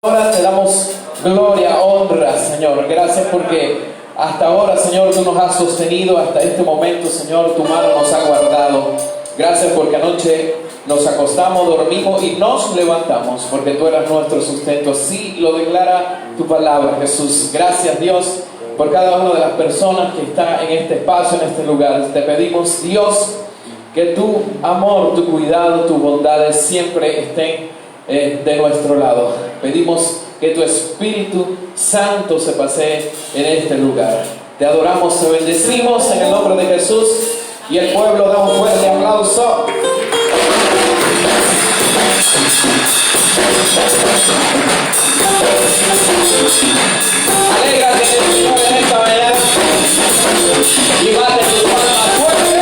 Ahora te damos gloria, honra, Señor. Gracias porque hasta ahora, Señor, tú nos has sostenido hasta este momento, Señor. Tu mano nos ha guardado. Gracias porque anoche nos acostamos, dormimos y nos levantamos porque tú eras nuestro sustento. Así lo declara tu palabra, Jesús. Gracias, Dios, por cada una de las personas que está en este espacio, en este lugar. Te pedimos, Dios, que tu amor, tu cuidado, tus bondades siempre estén de nuestro lado. Pedimos que tu Espíritu Santo se pasee en este lugar. Te adoramos, te bendecimos en el nombre de Jesús, y el pueblo da un fuerte aplauso. Alégrate en el Señor en esta mañana y bate tus palmas fuerte.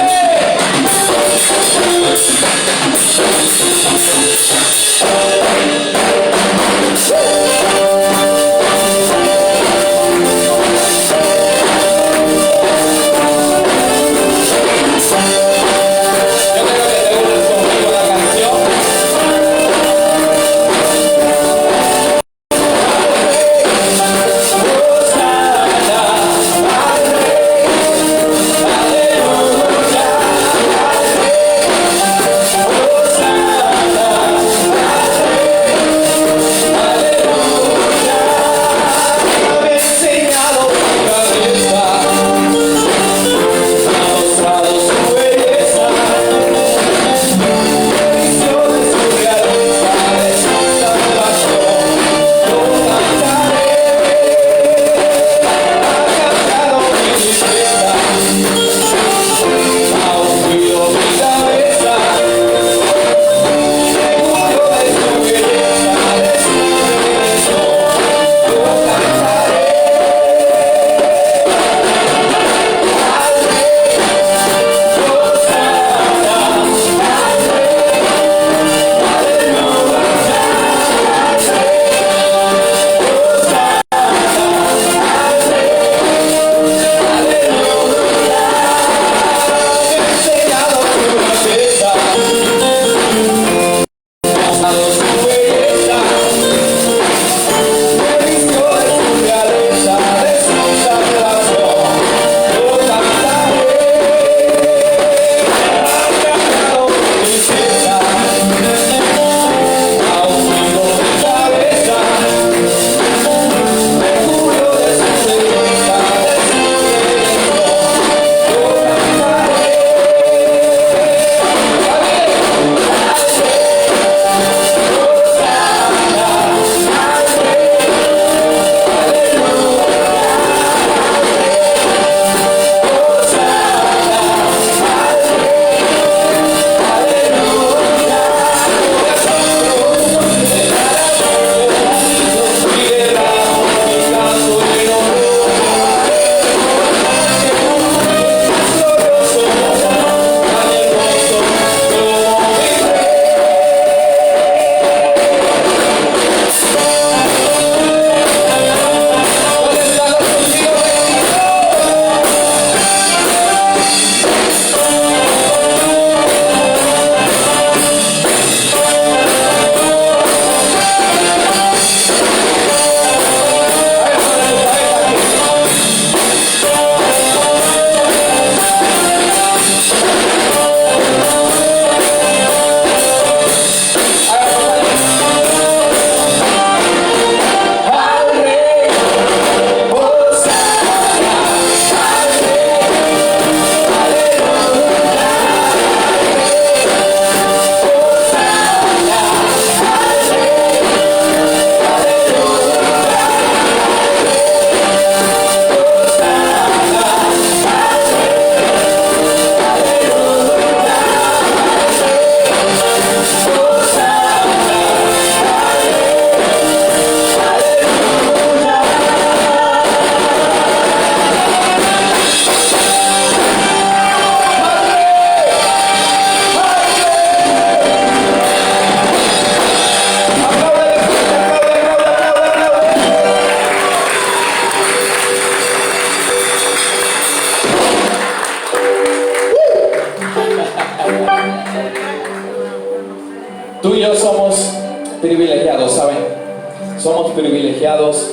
somos privilegiados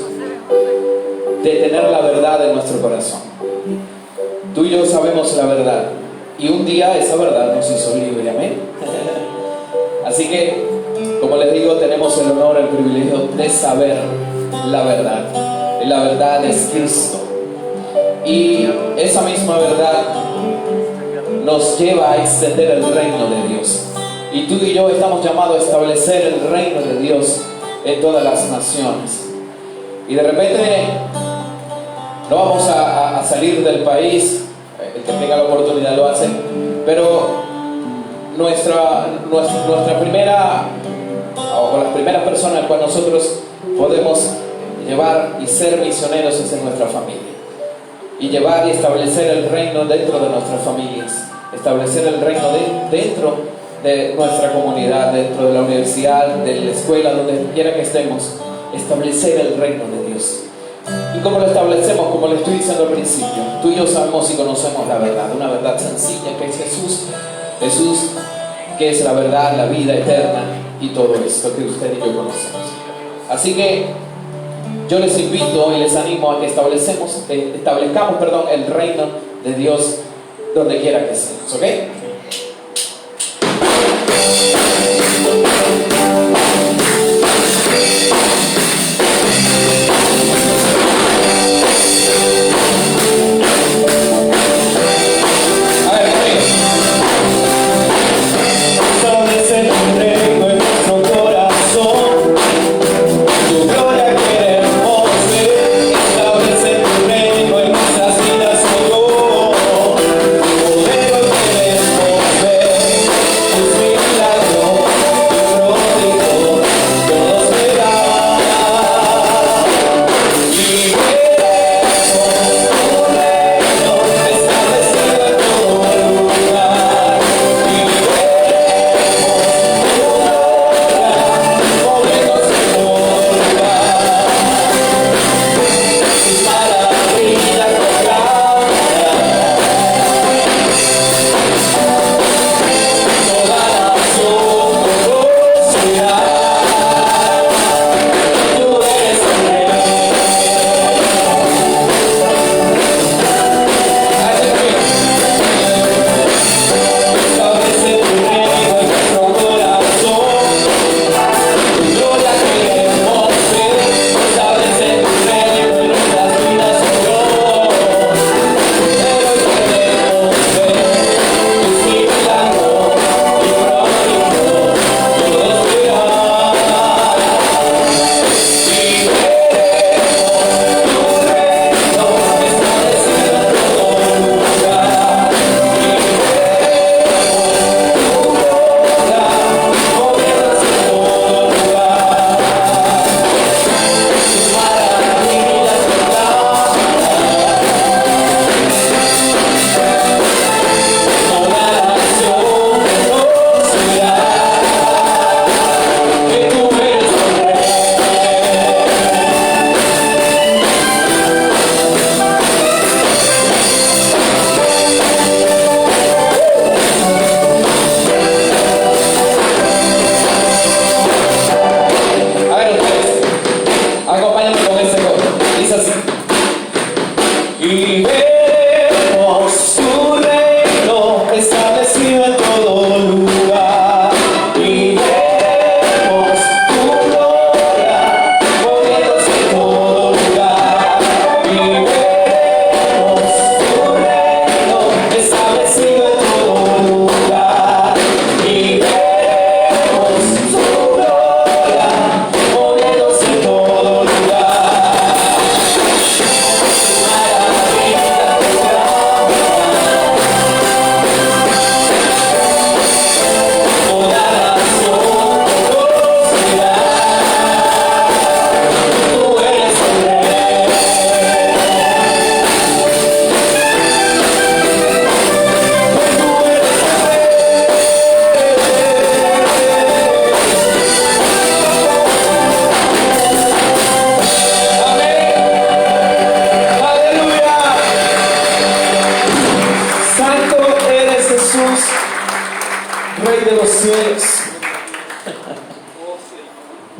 de tener la verdad en nuestro corazón. Tú y yo sabemos la verdad, y un día esa verdad nos hizo libre, amén. Así que, como les digo, tenemos el honor, el privilegio de saber la verdad. Y la verdad es Cristo. Y esa misma verdad nos lleva a extender el reino de Dios. Y tú y yo estamos llamados a establecer el reino de Dios en todas las naciones. Y de repente no vamos a salir del país, el que tenga la oportunidad lo hace, pero nuestra primera, o las primeras personas con nosotros podemos llevar y ser misioneros es en nuestra familia. Y llevar y establecer el reino dentro de nuestras familias, establecer el reino dentro de nuestra comunidad, dentro de la universidad, de la escuela, donde quiera que estemos, establecer el reino de Dios. ¿Y cómo lo establecemos? Como le estoy diciendo al principio, tú y yo sabemos y conocemos la verdad, una verdad sencilla que es Jesús que es la verdad, la vida eterna y todo esto que usted y yo conocemos. Así que yo les invito y les animo a que establezcamos el reino de Dios donde quiera que estemos, ¿ok?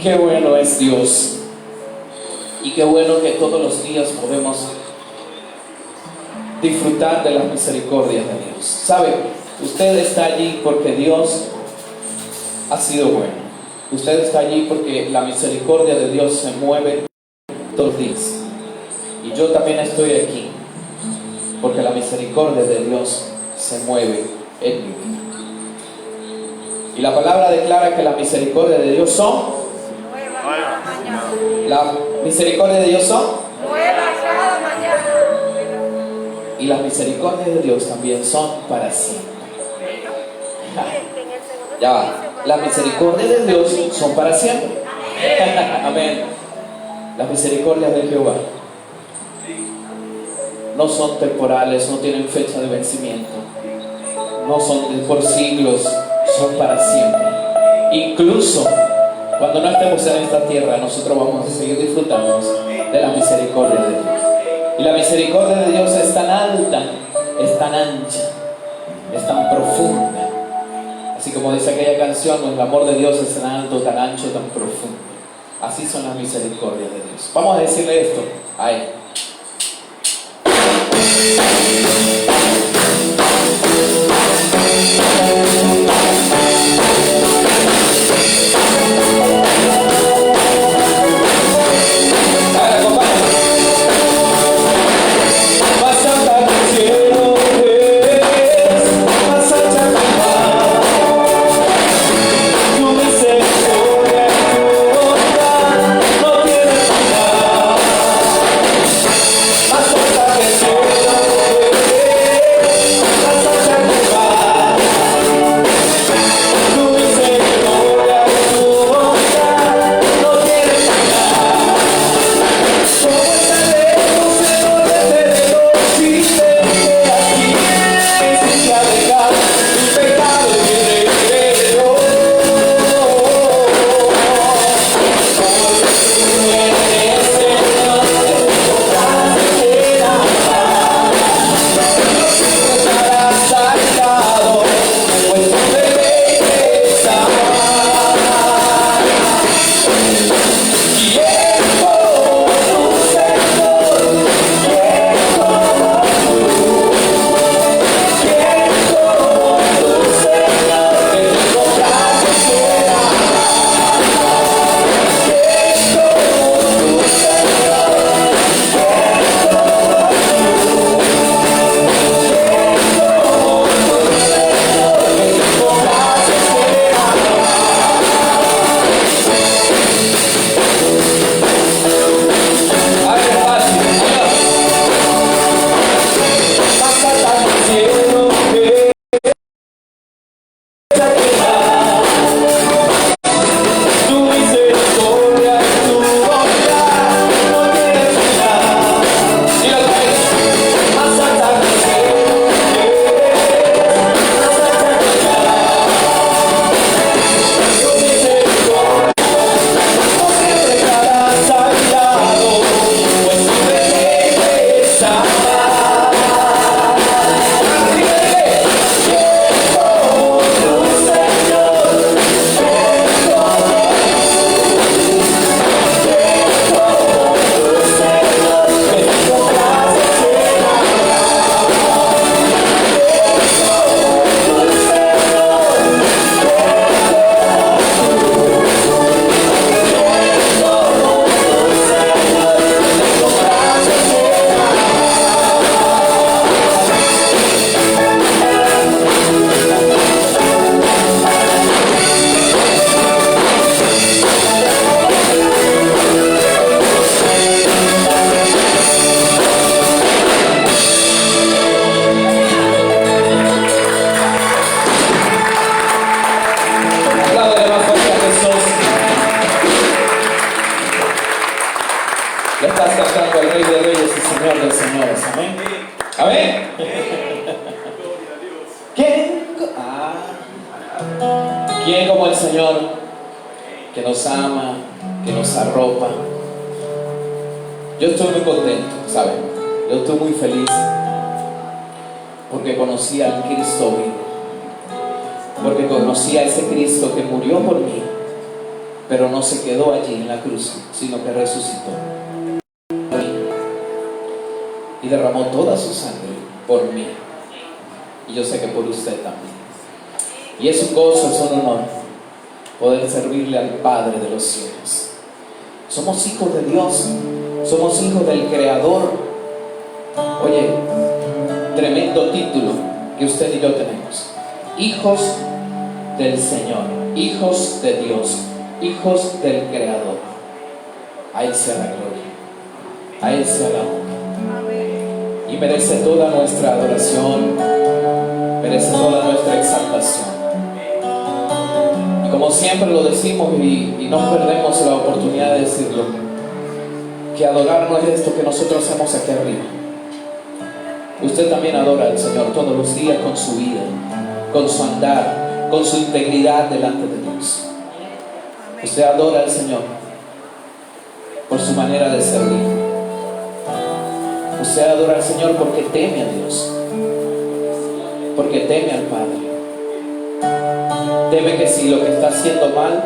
Qué bueno es Dios. Y qué bueno que todos los días podemos disfrutar de las misericordias de Dios. ¿Sabe? Usted está allí porque Dios ha sido bueno. Usted está allí porque la misericordia de Dios se mueve todos los días. Y yo también estoy aquí porque la misericordia de Dios se mueve en mi vida. Y la palabra declara que la misericordia de Dios son la misericordia de Dios son nuevas cada mañana. y las misericordias de Dios también son para siempre. Ya va. Las misericordias de Dios son para siempre. Amén. Las misericordias de Jehová no son temporales, no tienen fecha de vencimiento, no son por siglos, son para siempre. Incluso cuando no estemos en esta tierra, nosotros vamos a seguir disfrutando de la misericordia de Dios. Y la misericordia de Dios es tan alta, es tan ancha, es tan profunda. Así como dice aquella canción, el amor de Dios es tan alto, tan ancho, tan profundo. Así son las misericordias de Dios. Vamos a decirle esto a Él. Le estás cantando al Rey de Reyes y Señor de Señores. Amén. Amén. ¿Quién como el Señor, que nos ama, que nos arropa? Yo estoy muy contento, ¿saben? Yo estoy muy feliz porque conocí al Cristo vivo, porque conocí a ese Cristo que murió por mí, pero no se quedó allí en la cruz, sino que resucitó. y derramó toda su sangre por mí. Y yo sé que por usted también. Y es un gozo, es un honor poder servirle al Padre de los cielos. Somos hijos de Dios, somos hijos del Creador. Oye, tremendo título que usted y yo tenemos. Hijos del Señor, hijos de Dios, hijos del Creador. A Él sea la gloria, a Él sea la honra. Y merece toda nuestra adoración, merece toda nuestra exaltación. Y como siempre lo decimos y no perdemos la oportunidad de decirlo, que adorar no es esto que nosotros hacemos aquí arriba. Usted también adora al Señor todos los días con su vida, con su andar, con su integridad delante de Dios. Usted adora al Señor por su manera de servir. Usted adora al Señor porque teme a Dios, porque teme al Padre. Teme que si lo que está haciendo mal,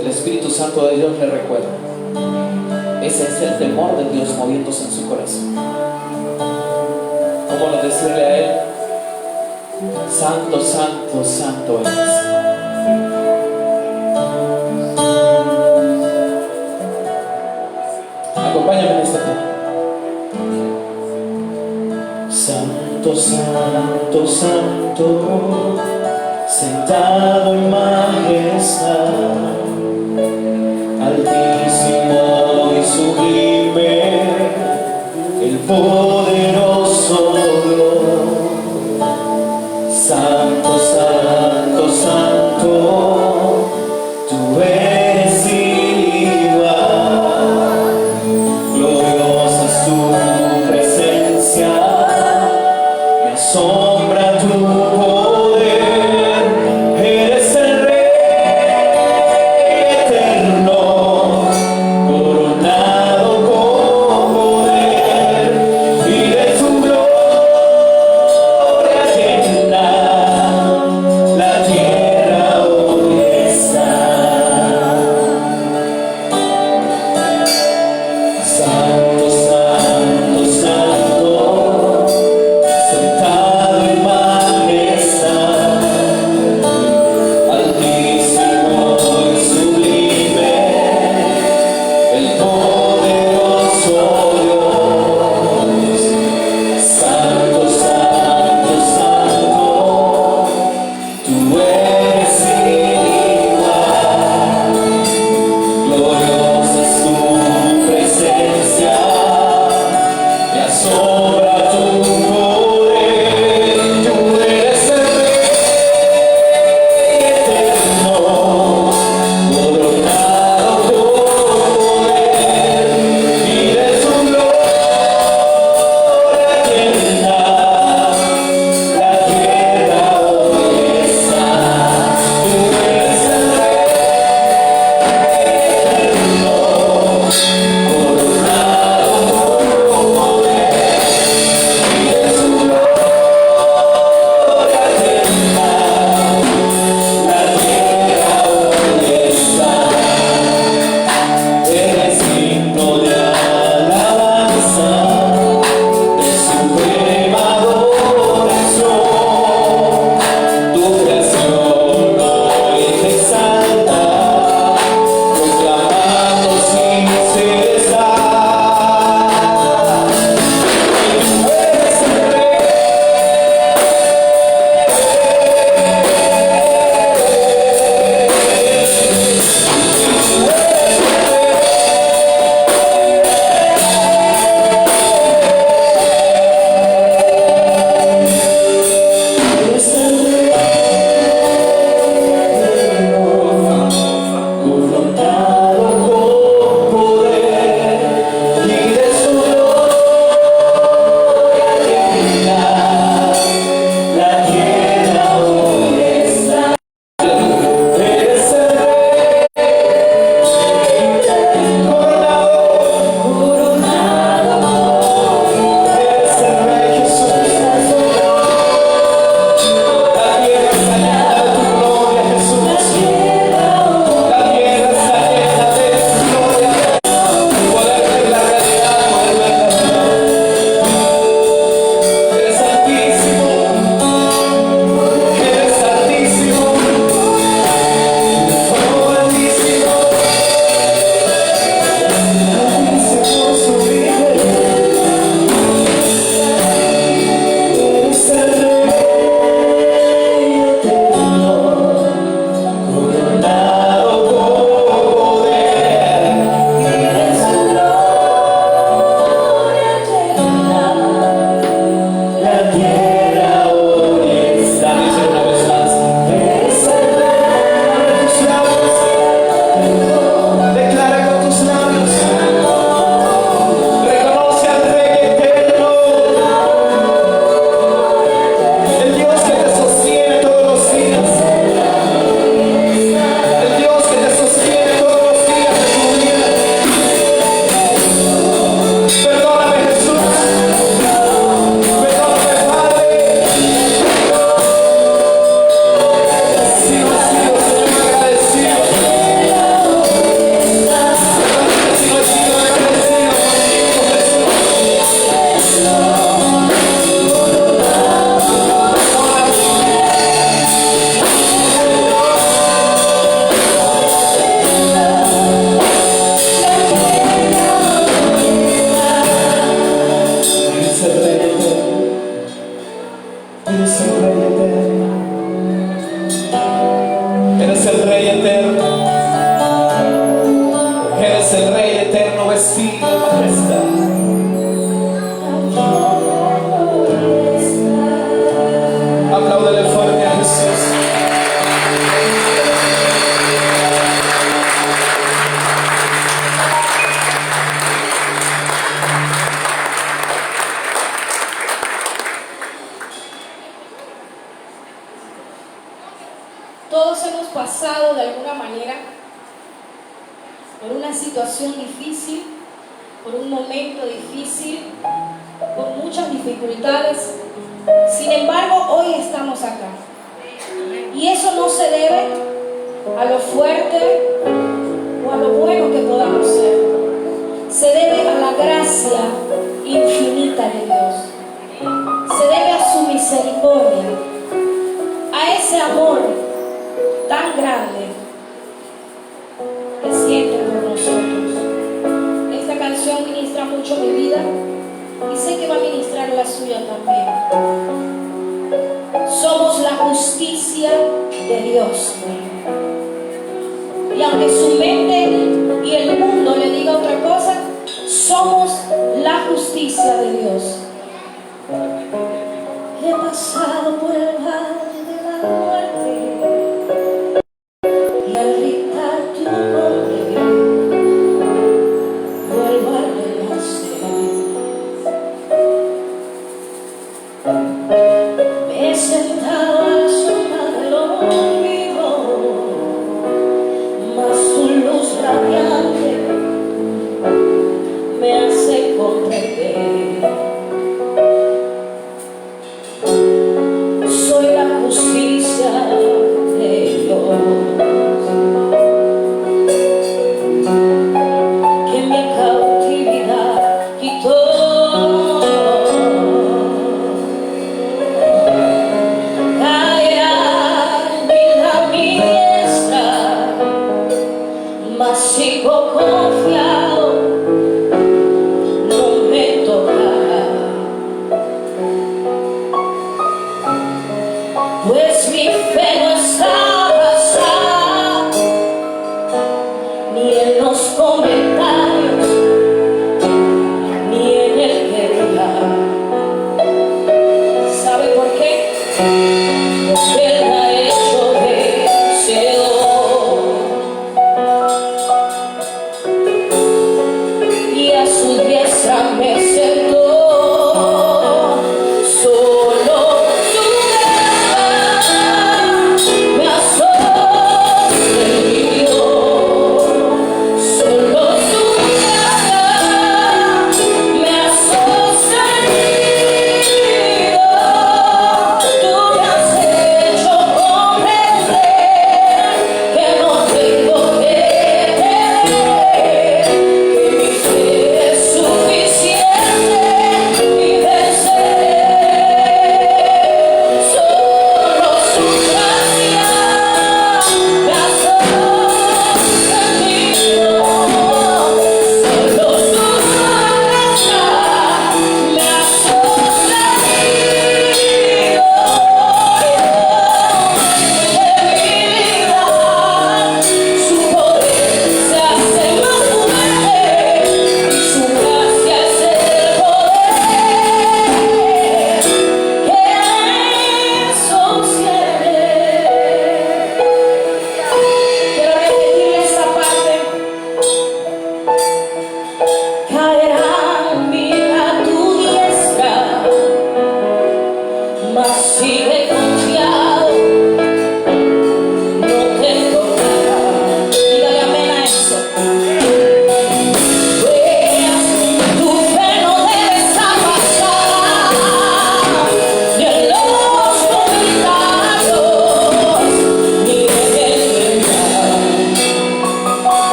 el Espíritu Santo de Dios le recuerda. Ese es el temor de Dios moviéndose en su corazón. ¿Cómo no decirle a Él? Santo, santo, santo eres. Acompáñame en esta tarde. Santo, santo, santo, sentado en majestad, altísimo y sublime, el poderoso Dios. Santo, santo, santo, tú eres igual, gloriosa es tu presencia, me asombra tu poder, eres el Rey eterno, coronado con poder, y de tu gloria llena Apláudele fuerte a Jesús. Todos hemos pasado de alguna manera por una situación difícil, por un momento difícil, por muchas dificultades. Sin embargo, hoy estamos acá. Y eso no se debe a lo fuerte o a lo bueno que podamos ser. Se debe a la gracia infinita de Dios. Se debe a su misericordia, a ese amor tan grande que siente por nosotros. Esta canción ministra mucho mi vida y sé que va a ministrar la suya también. Somos la justicia de Dios. Y aunque su mente y el mundo le diga otra cosa, somos la justicia de Dios. He pasado por el valle de la muerte y al gritar tu nombre vuelvo a renacer. Me he sentado a la sombra del olvido, mas tu luz radiante me hace comprender. Soy la justicia de Dios, que mi cautividad quitó. Caerá mi la diestra, mas sigo confiado, no me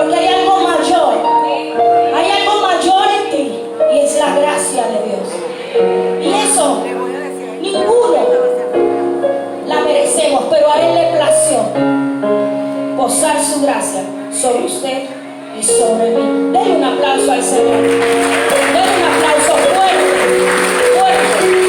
Porque hay algo mayor. Hay algo mayor en ti. Y es la gracia de Dios. Y eso, ninguno la merecemos. Pero a Él le plació posar su gracia sobre usted y sobre mí. Denle un aplauso al Señor. Denle un aplauso fuerte, fuerte.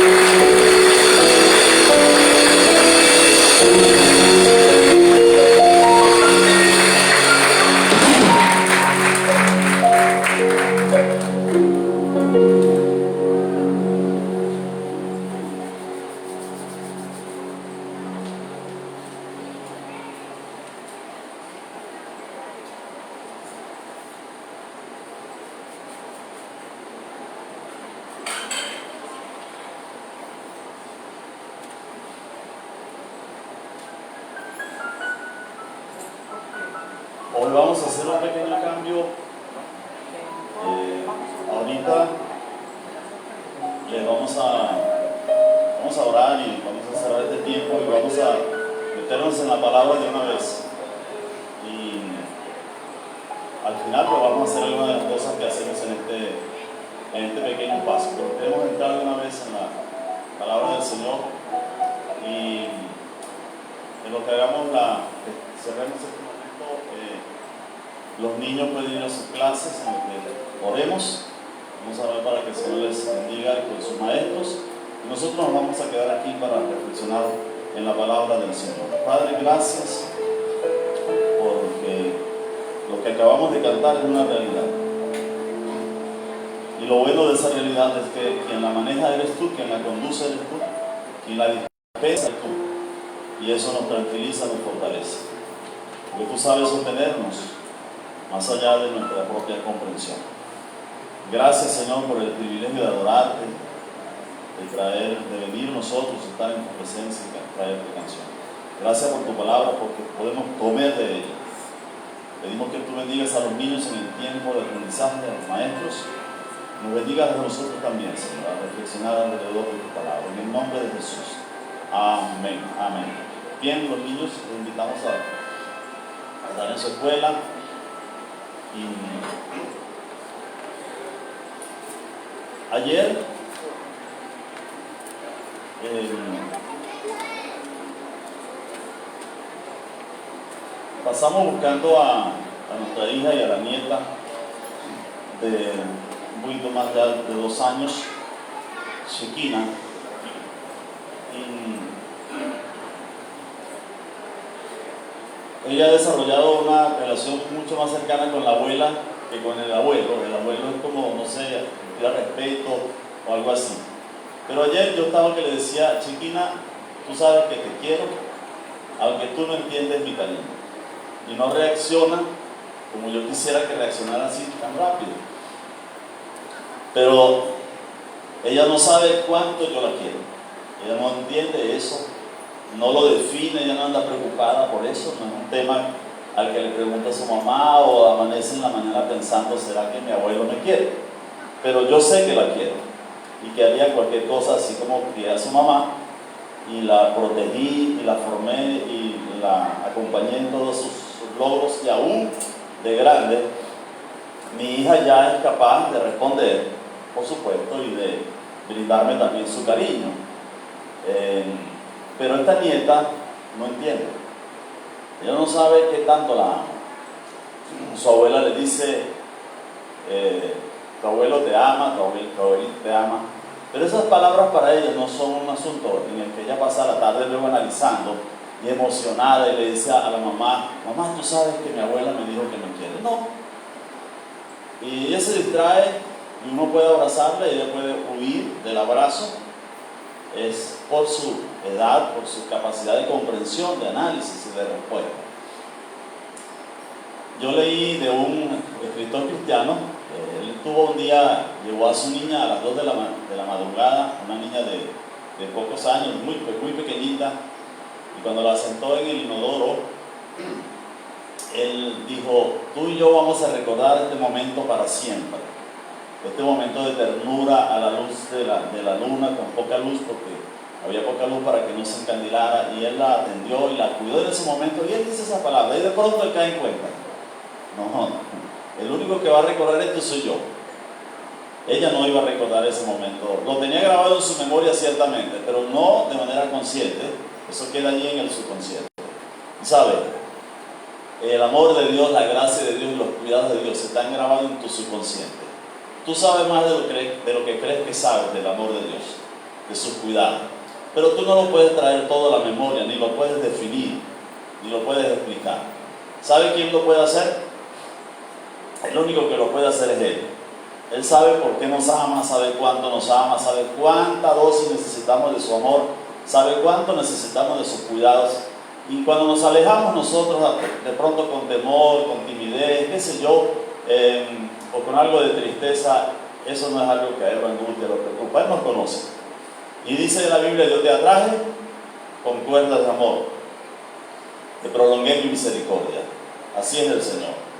Hoy vamos a hacer un pequeño cambio. Ahorita vamos a orar y vamos a cerrar este tiempo y vamos a meternos en la palabra de una vez. Y al final pues vamos a hacer algunas de las cosas que hacemos en este pequeño paso. Pero queremos entrar de una vez en la palabra del Señor y en lo que hagamos cerremos este momento. Los niños pueden ir a sus clases en lo que oremos. Vamos a orar para que el Señor les bendiga con sus maestros. Y nosotros nos vamos a quedar aquí para reflexionar en la palabra del Señor. Padre, gracias porque lo que acabamos de cantar es una realidad. Y lo bueno de esa realidad es que quien la maneja eres tú, quien la conduce eres tú, quien la dispensa eres tú. Y eso nos tranquiliza, nos fortalece. Porque tú sabes sostenernos más allá de nuestra propia comprensión. Gracias, Señor, por el privilegio de adorarte, de venir nosotros, estar en tu presencia y traer tu canción. Gracias por tu palabra, porque podemos comer de ella. Pedimos que tú bendigas a los niños en el tiempo de aprendizaje, a los maestros. Nos bendigas a nosotros también, Señor, a reflexionar alrededor de tu palabra. En el nombre de Jesús. Amén. Amén. Bien, los niños los invitamos a estar en su escuela. Y ayer pasamos buscando a nuestra hija y a la nieta de un poquito más de 2 años, Shekina, ella ha desarrollado una relación mucho más cercana con la abuela que con el abuelo. El abuelo es como, no sé, tiene respeto o algo así. Pero ayer yo estaba que le decía, Chiquina, tú sabes que te quiero, aunque tú no entiendes mi cariño. Y no reacciona como yo quisiera que reaccionara así tan rápido. Pero ella no sabe cuánto yo la quiero. Ella no entiende eso. No lo define, ella no anda preocupada por eso, no es un tema al que le pregunta a su mamá o amanece en la mañana pensando, ¿será que mi abuelo me quiere? Pero yo sé que la quiero y que haría cualquier cosa, así como crié a su mamá y la protegí y la formé y la acompañé en todos sus logros, y aún de grande, mi hija ya es capaz de responder, por supuesto, y de brindarme también su cariño. Pero esta nieta no entiende. Ella no sabe qué tanto la ama. Su abuela le dice, tu abuelo te ama, tu abuelito te ama. Pero esas palabras para ella no son un asunto en el que ella pasa la tarde luego analizando y emocionada y le dice a la mamá, mamá, tú sabes que mi abuela me dijo que me quiere. No. Y ella se distrae y uno puede abrazarla y ella puede huir del abrazo. Es por su edad, por su capacidad de comprensión, de análisis y de respuesta. Yo leí de un escritor cristiano, él tuvo un día, llevó a su niña a las 2 de la madrugada, una niña de pocos años, muy pequeñita, y cuando la sentó en el inodoro, él dijo, tú y yo vamos a recordar este momento para siempre. Este momento de ternura a la luz de la luna, con poca luz, porque había poca luz para que no se encandilara, y él la atendió y la cuidó en ese momento, y él dice esa palabra, y de pronto él cae en cuenta, No, el único que va a recordar esto soy yo. Ella no iba a recordar ese momento. Lo tenía grabado en su memoria ciertamente, pero no de manera consciente. Eso queda allí en el subconsciente. ¿Sabe? El amor de Dios, la gracia de Dios y los cuidados de Dios están grabados en tu subconsciente. Tú sabes más de lo que crees que sabes del amor de Dios, de sus cuidados. Pero tú no lo puedes traer todo a la memoria, ni lo puedes definir, ni lo puedes explicar. ¿Sabe quién lo puede hacer? El único que lo puede hacer es Él. Él sabe por qué nos ama, sabe cuánto nos ama, sabe cuánta dosis necesitamos de su amor, sabe cuánto necesitamos de sus cuidados. Y cuando nos alejamos nosotros, de pronto con temor, con timidez, qué sé yo, o con algo de tristeza, eso no es algo que a Él lo angustia, lo preocupa. Él nos conoce. Y dice en la Biblia: yo te atraje con cuerdas de amor, te prolongué mi misericordia. Así es el Señor.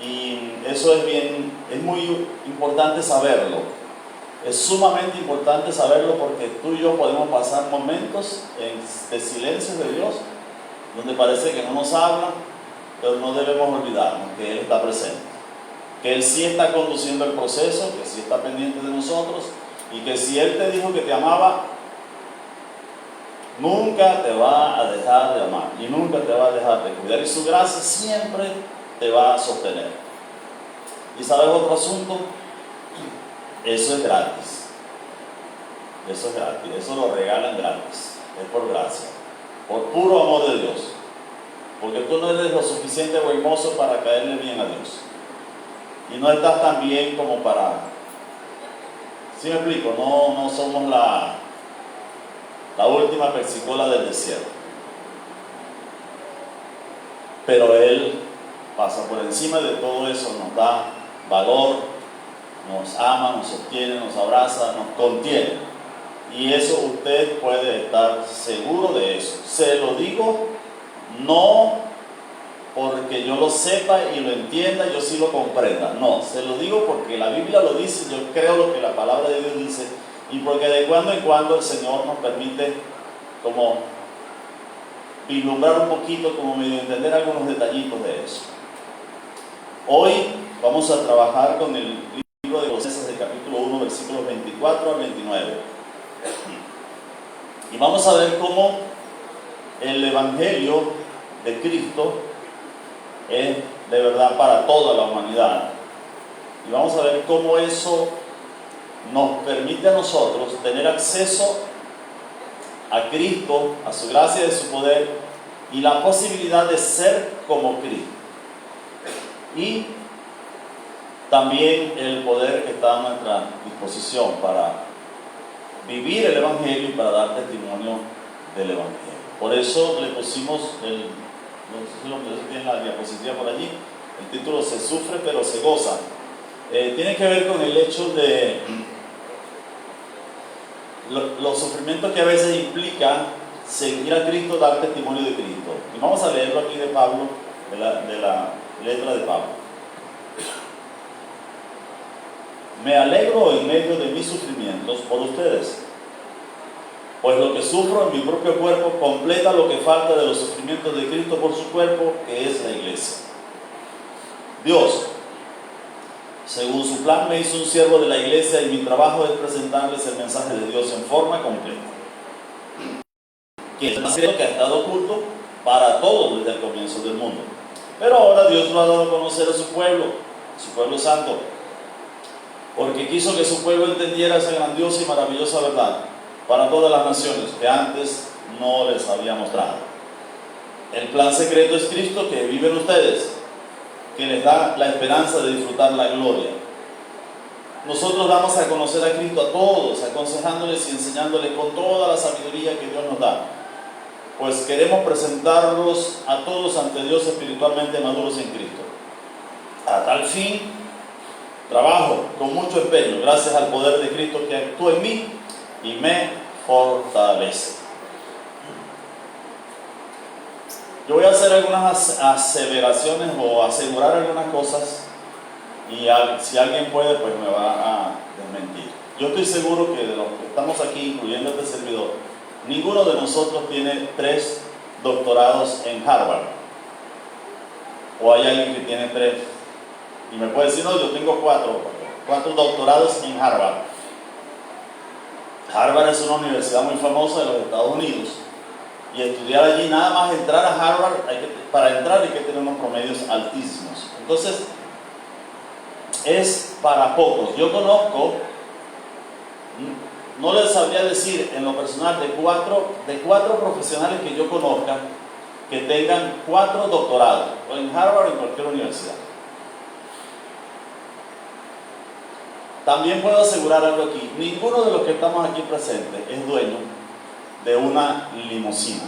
Y eso es muy importante saberlo. Es sumamente importante saberlo, porque tú y yo podemos pasar momentos de silencio de Dios, donde parece que no nos habla, pero no debemos olvidarnos que Él está presente, que Él sí está conduciendo el proceso, que sí está pendiente de nosotros, y que si Él te dijo que te amaba, nunca te va a dejar de amar y nunca te va a dejar de cuidar, y su gracia siempre te va a sostener. ¿Y sabes otro asunto? Eso es gratis. Eso es gratis, eso lo regalan gratis, es por gracia, por puro amor de Dios, porque tú no eres lo suficiente hermoso para caerle bien a Dios, y no estás tan bien como para, ¿sí me explico? No somos la última persicola del desierto, pero Él pasa por encima de todo eso, nos da valor, nos ama, nos sostiene, nos abraza, nos contiene. Y eso usted puede estar seguro de eso. Se lo digo no porque yo lo sepa y lo entienda, yo sí lo comprenda. No, se lo digo porque la Biblia lo dice, yo creo lo que la palabra de Dios dice, y porque de cuando en cuando el Señor nos permite como vislumbrar un poquito, como medio entender algunos detallitos de eso. Hoy vamos a trabajar con el libro de Colosenses, del capítulo 1, versículos 24 al 29. Y vamos a ver cómo el Evangelio de Cristo es de verdad para toda la humanidad. Y vamos a ver cómo eso nos permite a nosotros tener acceso a Cristo, a su gracia y a su poder, y la posibilidad de ser como Cristo. Y también el poder que está a nuestra disposición para vivir el Evangelio y para dar testimonio del Evangelio. Por eso le pusimos, no sé si lo tienen la diapositiva por allí, el título: se sufre pero se goza. Tiene que ver con el hecho de los sufrimientos que a veces implica seguir a Cristo, dar testimonio de Cristo. Y vamos a leerlo aquí de Pablo, de la letra de Pablo. Me alegro en medio de mis sufrimientos por ustedes, pues lo que sufro en mi propio cuerpo completa lo que falta de los sufrimientos de Cristo por su cuerpo, que es la iglesia. Dios, según su plan, me hizo un siervo de la iglesia, y mi trabajo es presentarles el mensaje de Dios en forma completa, que es un secreto que ha estado oculto para todos desde el comienzo del mundo. Pero ahora Dios lo ha dado a conocer a su pueblo santo, porque quiso que su pueblo entendiera esa grandiosa y maravillosa verdad para todas las naciones que antes no les había mostrado. El plan secreto es Cristo, que vive en ustedes, que les da la esperanza de disfrutar la gloria. Nosotros damos a conocer a Cristo a todos, aconsejándoles y enseñándoles con toda la sabiduría que Dios nos da, pues queremos presentarlos a todos ante Dios espiritualmente maduros en Cristo. A tal fin trabajo con mucho empeño, gracias al poder de Cristo que actúa en mí y me fortalece. Yo voy a hacer algunas aseveraciones o asegurar algunas cosas, y si alguien puede, pues me va a desmentir. Yo estoy seguro que de los que estamos aquí, incluyendo este servidor, ninguno de nosotros tiene 3 doctorados en Harvard. o hay alguien que tiene 3. Y me puede decir, no, yo tengo 4 doctorados en Harvard. Harvard es una universidad muy famosa de los Estados Unidos. Y estudiar allí, nada más entrar a Harvard, para entrar hay que tener unos promedios altísimos. Entonces, es para pocos. Yo conozco, no les sabría decir en lo personal, de cuatro profesionales que yo conozca que tengan 4 doctorados, o en Harvard o en cualquier universidad. También puedo asegurar algo aquí: ninguno de los que estamos aquí presentes es dueño de una limusina.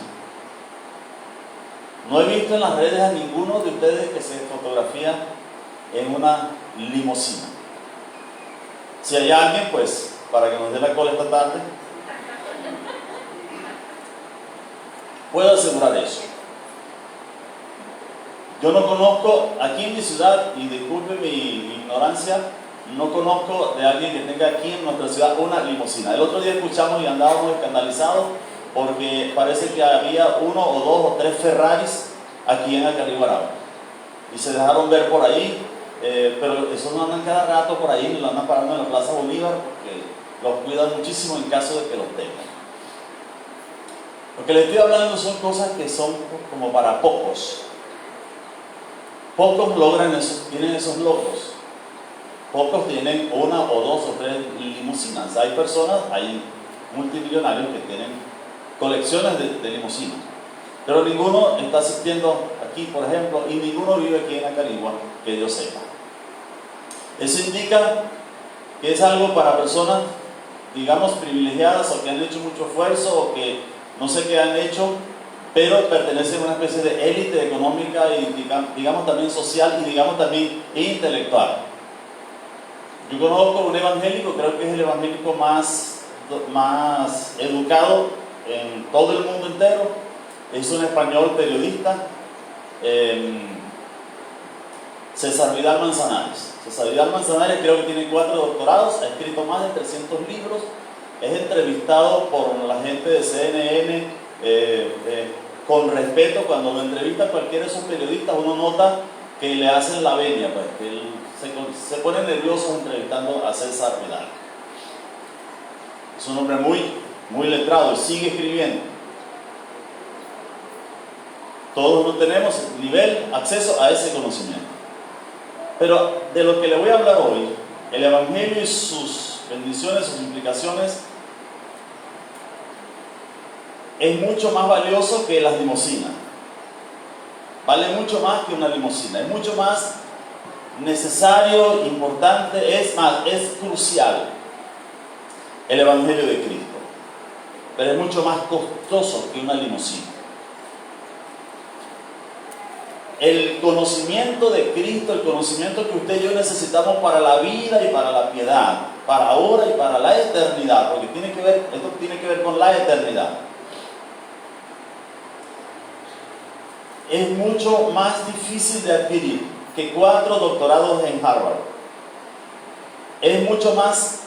No he visto en las redes a ninguno de ustedes que se fotografía en una limusina. Si hay alguien, pues, para que nos dé la cola esta tarde, puedo asegurar eso. Yo no conozco, aquí en mi ciudad, y disculpe mi ignorancia, no conozco de alguien que tenga aquí en nuestra ciudad una limusina. El otro día escuchamos y andábamos escandalizados porque parece que había 1 o 2 o 3 Ferraris aquí en Acarigüe. Y se dejaron ver por ahí, pero esos no andan cada rato por ahí, lo andan parando en la Plaza Bolívar porque los cuidan muchísimo en caso de que los tengan. Lo que les estoy hablando son cosas que son como para pocos. Pocos logran eso, tienen esos logros. Pocos tienen 1 o 2 o 3 limusinas. Hay personas, hay multimillonarios que tienen colecciones de limusinas. Pero ninguno está asistiendo aquí, por ejemplo, y ninguno vive aquí en Acarigua, que yo sepa. Eso indica que es algo para personas, digamos, privilegiadas, o que han hecho mucho esfuerzo, o que no sé qué han hecho, pero pertenecen a una especie de élite económica y, digamos, también social y, digamos, también intelectual. Yo conozco un evangélico, creo que es el evangélico más educado en todo el mundo entero. Es un español periodista, César Vidal Manzanares. César Vidal Manzanares creo que tiene 4 doctorados, ha escrito más de 300 libros, es entrevistado por la gente de CNN con respeto. Cuando lo entrevista cualquiera de esos periodistas, uno nota que le hacen la venia, pues, que él se pone nervioso entrevistando a César Vidal. Es un hombre muy letrado y sigue escribiendo. Todos no tenemos acceso a ese conocimiento. Pero de lo que le voy a hablar hoy, el Evangelio y sus bendiciones, sus implicaciones, es mucho más valioso que las limusinas. Vale mucho más que una limusina. Es mucho más necesario, importante, es crucial el Evangelio de Cristo. Pero es mucho más costoso que una limusina. El conocimiento de Cristo, el conocimiento que usted y yo necesitamos para la vida y para la piedad, para ahora y para la eternidad, porque esto tiene que ver con la eternidad. Es mucho más difícil de adquirir que 4 doctorados en Harvard. Es mucho más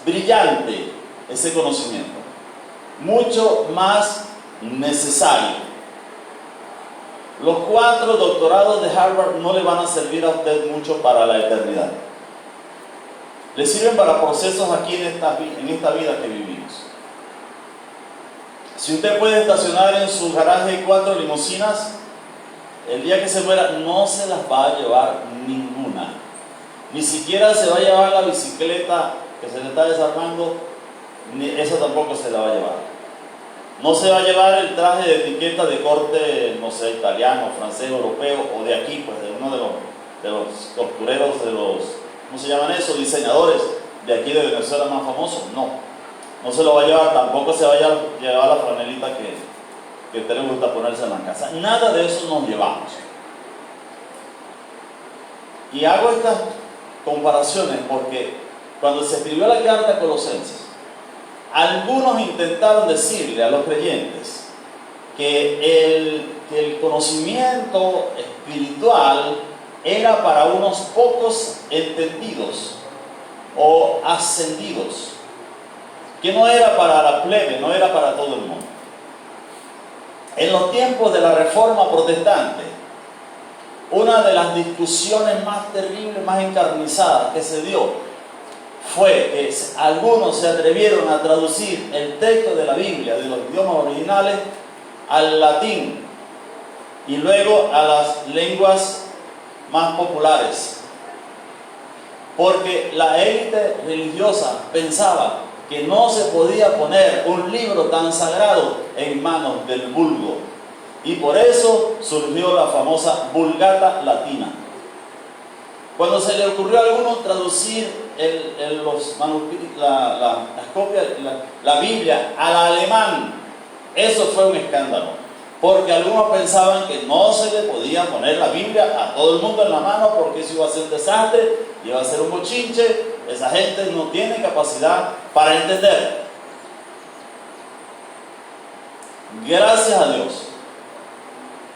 brillante ese conocimiento, mucho más necesario. Los 4 doctorados de Harvard no le van a servir a usted mucho para la eternidad. Le sirven para procesos aquí en esta vida que vivimos. Si usted puede estacionar en su garaje 4 limusinas, el día que se muera no se las va a llevar ninguna. Ni siquiera se va a llevar la bicicleta que se le está desarmando, ni esa tampoco se la va a llevar. No se va a llevar el traje de etiqueta de corte, no sé, italiano, francés, europeo, o de aquí, pues de uno de los costureros, ¿cómo se llaman eso? Diseñadores de aquí de Venezuela más famosos. No se lo va a llevar. Tampoco se va a llevar la franelita que a usted le gusta ponerse en la casa. Nada de eso nos llevamos. Y hago estas comparaciones porque cuando se escribió la carta a Colosenses, algunos intentaron decirle a los creyentes que el conocimiento espiritual era para unos pocos entendidos o ascendidos, que no era para la plebe, no era para todo el mundo. En los tiempos de la Reforma Protestante, una de las discusiones más terribles, más encarnizadas que se dio fue que algunos se atrevieron a traducir el texto de la Biblia de los idiomas originales al latín y luego a las lenguas más populares, porque la élite religiosa pensaba que no se podía poner un libro tan sagrado en manos del vulgo, y por eso surgió la famosa Vulgata Latina. Cuando se le ocurrió a alguno traducir los manuscritos, las copias, la Biblia al alemán, eso fue un escándalo, porque algunos pensaban que no se le podía poner la Biblia a todo el mundo en la mano, porque eso iba a ser un desastre, iba a ser un bochinche, esa gente no tiene capacidad para entender. Gracias a Dios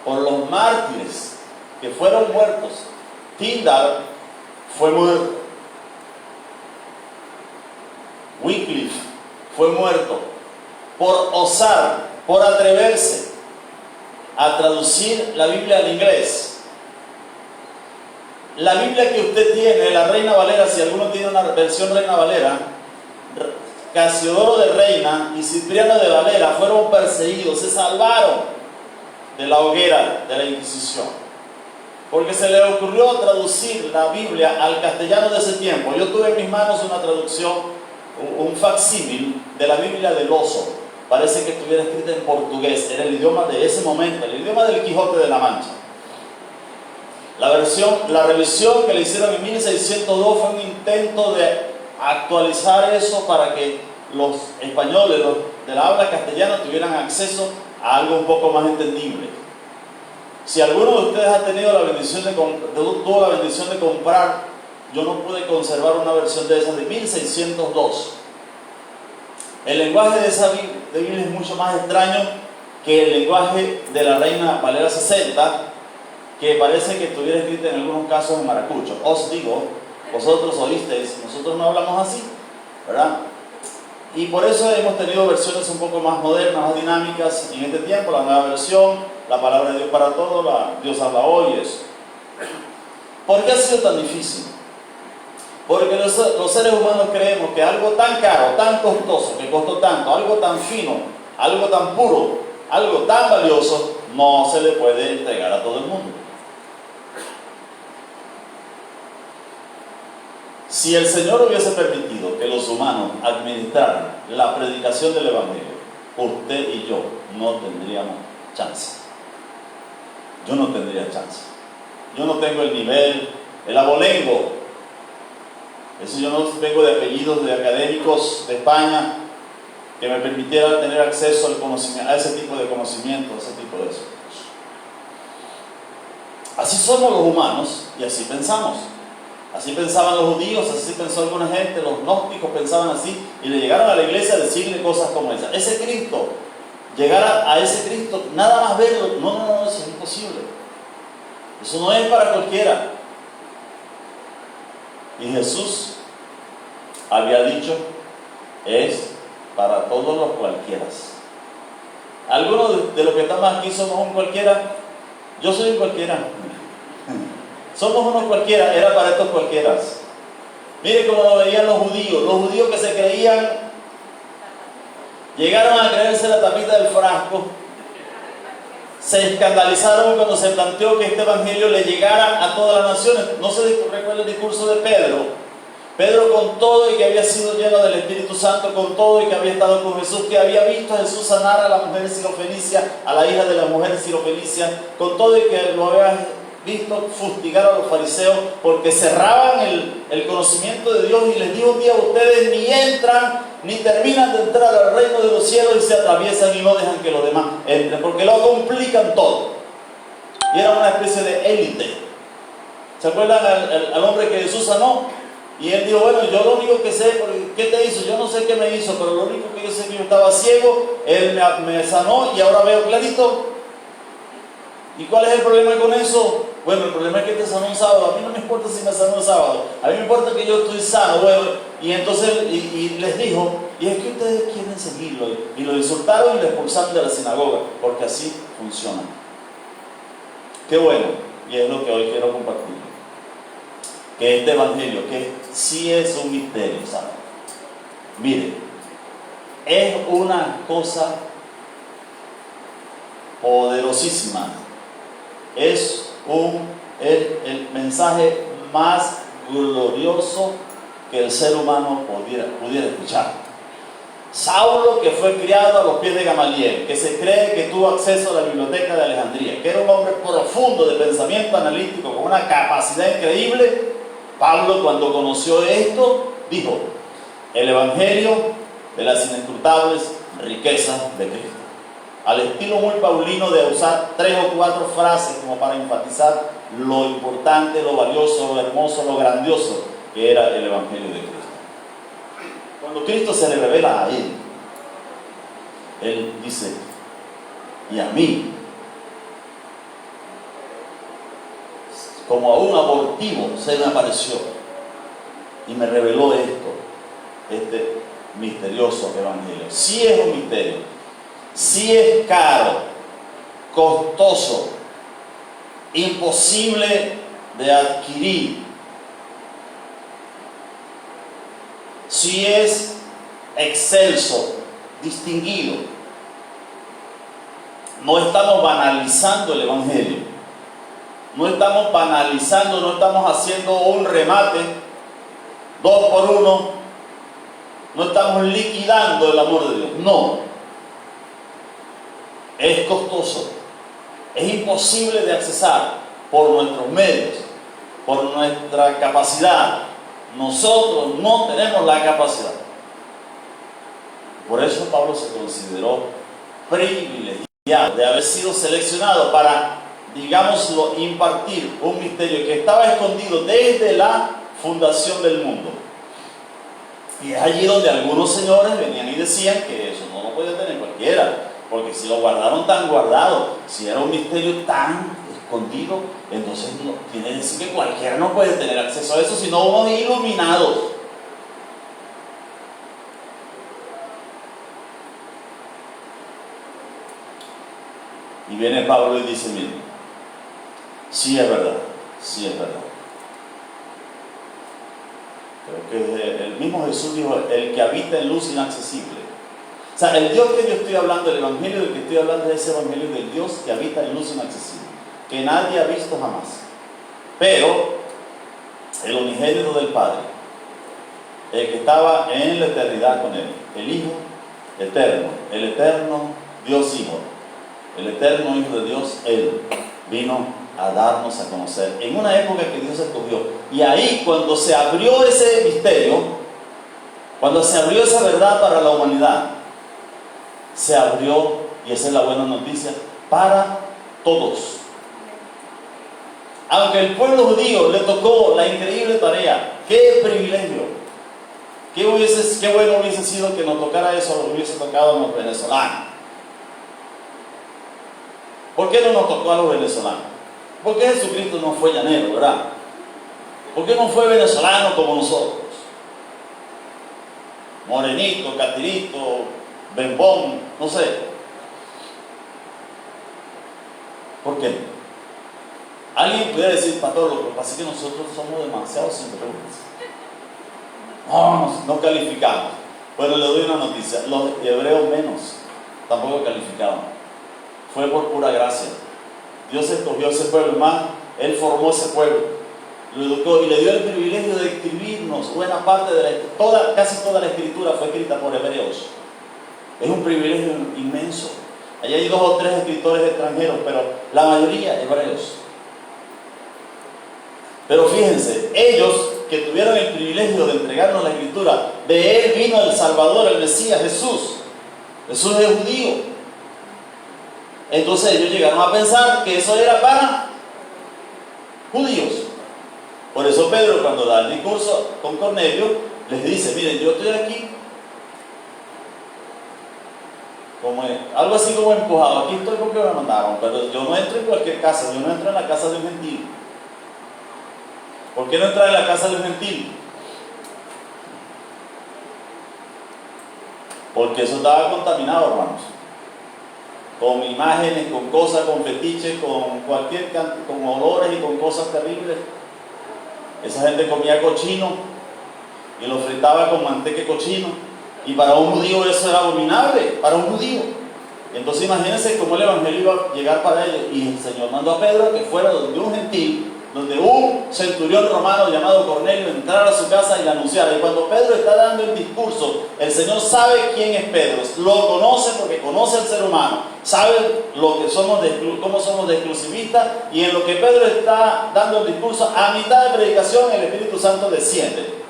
por los mártires que fueron muertos. Tyndale fue muerto, Wycliffe fue muerto por osar, por atreverse a traducir la Biblia al inglés. La Biblia que usted tiene, la Reina Valera, si alguno tiene una versión Reina Valera, Casiodoro de Reina y Cipriano de Valera fueron perseguidos, se salvaron de la hoguera de la Inquisición, porque se le ocurrió traducir la Biblia al castellano de ese tiempo. Yo tuve en mis manos una traducción, un facsímil de la Biblia del Oso. Parece que estuviera escrita en portugués, era el idioma de ese momento, el idioma del Quijote de la Mancha. La revisión que le hicieron en 1602 fue un intento de actualizar eso para que los españoles, los de la habla castellana, tuvieran acceso a algo un poco más entendible. Si alguno de ustedes ha tenido tuvo la bendición de comprar, yo no pude conservar una versión de esa de 1602. El lenguaje de esa Biblia es mucho más extraño que el lenguaje de la Reina Valera 60, que parece que estuviera escrita en algunos casos en maracucho. Os digo, vosotros oísteis, nosotros no hablamos así, ¿verdad? Y por eso hemos tenido versiones un poco más modernas, más dinámicas en este tiempo, la nueva versión, la palabra de Dios para todos, Dios habla hoy, eso. ¿Por qué ha sido tan difícil? Porque los seres humanos creemos que algo tan caro, tan costoso, que costó tanto, algo tan fino, algo tan puro, algo tan valioso, no se le puede entregar a todo el mundo. Si el Señor hubiese permitido que los humanos administraran la predicación del Evangelio, usted y yo no tendríamos chance. Yo no tendría chance. Yo no tengo el nivel, el abolengo. Eso, yo no vengo de apellidos de académicos de España que me permitieran tener acceso al conocimiento, a ese tipo de conocimiento, a ese tipo de eso. Así somos los humanos y así pensamos. Así pensaban los judíos, así pensó alguna gente, los gnósticos pensaban así, y le llegaron a la iglesia a decirle cosas como esas. Ese Cristo, llegar a ese Cristo, nada más verlo, no, eso es imposible. Eso no es para cualquiera. Y Jesús había dicho, es para todos los cualquieras. Algunos de los que estamos aquí somos un cualquiera. Yo soy un cualquiera. Somos unos cualquiera, era para estos cualquieras. Mire cómo lo veían los judíos que se creían, llegaron a creerse la tapita del frasco, se escandalizaron cuando se planteó que este evangelio le llegara a todas las naciones. No se recuerda el discurso de Pedro con todo y que había sido lleno del Espíritu Santo, con todo y que había estado con Jesús, que había visto a Jesús sanar a la mujer sirofenicia, a la hija de la mujer sirofenicia, con todo y que lo había visto fustigar a los fariseos porque cerraban el conocimiento de Dios, y les dijo un día: ustedes ni entran ni terminan de entrar al reino de los cielos, y se atraviesan y no dejan que los demás entren, porque lo complican todo. Y era una especie de élite. ¿Se acuerdan al hombre que Jesús sanó? Y él dijo: bueno, yo lo único que sé, ¿qué te hizo? Yo no sé qué me hizo, pero lo único que yo sé es que yo estaba ciego, él me sanó y ahora veo clarito. ¿Y cuál es el problema con eso? Bueno, el problema es que te sanó un sábado. A mí no me importa si me sanó un sábado, a mí me importa que yo estoy sano. Bueno, y entonces y les dijo: y es que ustedes quieren seguirlo, y lo insultaron y lo expulsaron de la sinagoga, porque así funciona. Qué bueno, y es lo que hoy quiero compartir. Que este evangelio, que sí es un misterio, ¿sabe? Mire, es una cosa poderosísima. Es el mensaje más glorioso que el ser humano pudiera escuchar. Saulo, que fue criado a los pies de Gamaliel, que se cree que tuvo acceso a la biblioteca de Alejandría, que era un hombre profundo de pensamiento analítico, con una capacidad increíble. Pablo, cuando conoció esto, dijo: el evangelio de las inescrutables riquezas de Cristo. Al estilo muy paulino de usar 3 o 4 frases como para enfatizar lo importante, lo valioso, lo hermoso, lo grandioso que era el evangelio de Cristo. Cuando Cristo se le revela a él dice: y a mí, como a un abortivo, se me apareció y me reveló este misterioso evangelio. Sí es un misterio, sí es caro, costoso, imposible de adquirir. Sí es excelso, distinguido. No estamos banalizando el evangelio. No estamos banalizando, no estamos haciendo un remate 2 por 1. No estamos liquidando el amor de Dios. No. Es costoso. Es imposible de accesar por nuestros medios, por nuestra capacidad. Nosotros no tenemos la capacidad. Por eso Pablo se consideró privilegiado de haber sido seleccionado para, digámoslo, impartir un misterio que estaba escondido desde la fundación del mundo. Y es allí donde algunos señores venían y decían que eso no lo podía tener cualquiera, porque si lo guardaron tan guardado, si era un misterio tan escondido, entonces no, quiere decir que cualquiera no puede tener acceso a eso, sino unos iluminados. Y viene Pablo y dice: miren, sí es verdad, sí es verdad. Pero que el mismo Jesús dijo: el que habita en luz inaccesible. O sea, el Dios que yo estoy hablando, el evangelio del que estoy hablando, es ese evangelio del Dios que habita en luz inaccesible, que nadie ha visto jamás. Pero el unigénito del Padre, el que estaba en la eternidad con él, el Hijo eterno, el eterno Dios Hijo, el eterno Hijo de Dios, él vino a darnos a conocer en una época que Dios escogió. Y ahí, cuando se abrió ese misterio, cuando se abrió esa verdad para la humanidad, se abrió, y esa es la buena noticia, para todos. Aunque el pueblo judío le tocó la increíble tarea, qué privilegio, qué bueno hubiese sido que nos tocara eso, lo hubiese tocado a los venezolanos. ¿Por qué no nos tocó a los venezolanos? ¿Por qué Jesucristo no fue llanero, verdad? ¿Por qué no fue venezolano como nosotros? Morenito, catirito, bembón, no sé. ¿Por qué? Alguien pudiera decir: pastor, lo que pasa es que nosotros somos demasiado sinvergüenza. No calificamos. Bueno, le doy una noticia: los hebreos menos tampoco calificaban. Fue por pura gracia. Dios escogió ese pueblo, más Él formó ese pueblo, lo educó y le dio el privilegio de escribirnos buena parte de casi toda la escritura fue escrita por hebreos. Es un privilegio inmenso. Allí hay 2 o 3 escritores extranjeros, pero la mayoría hebreos. Pero fíjense, ellos que tuvieron el privilegio de entregarnos la escritura, de él vino el Salvador, el Mesías, Jesús. Jesús es judío. Entonces ellos llegaron a pensar que eso era para judíos. Por eso Pedro, cuando da el discurso con Cornelio, les dice: miren, yo estoy aquí como algo así como empujado. Aquí estoy porque me mandaron, pero yo no entro en cualquier casa, yo no entro en la casa de un gentil. ¿Por qué no entrar en la casa de un gentil? Porque eso estaba contaminado, hermanos. con imágenes, con cosas, con fetiches, con olores y con cosas terribles. Esa gente comía cochino y lo fritaba con manteca de cochino. Y para un judío eso era abominable, para un judío. Entonces imagínense cómo el evangelio iba a llegar para ellos. Y el Señor mandó a Pedro que fuera donde un gentil, donde un centurión romano llamado Cornelio entrara a su casa y le anunciara. Y cuando Pedro está dando el discurso, el Señor sabe quién es Pedro, lo conoce porque conoce al ser humano, sabe lo que somos cómo somos de exclusivistas, y en lo que Pedro está dando el discurso, a mitad de predicación el Espíritu Santo desciende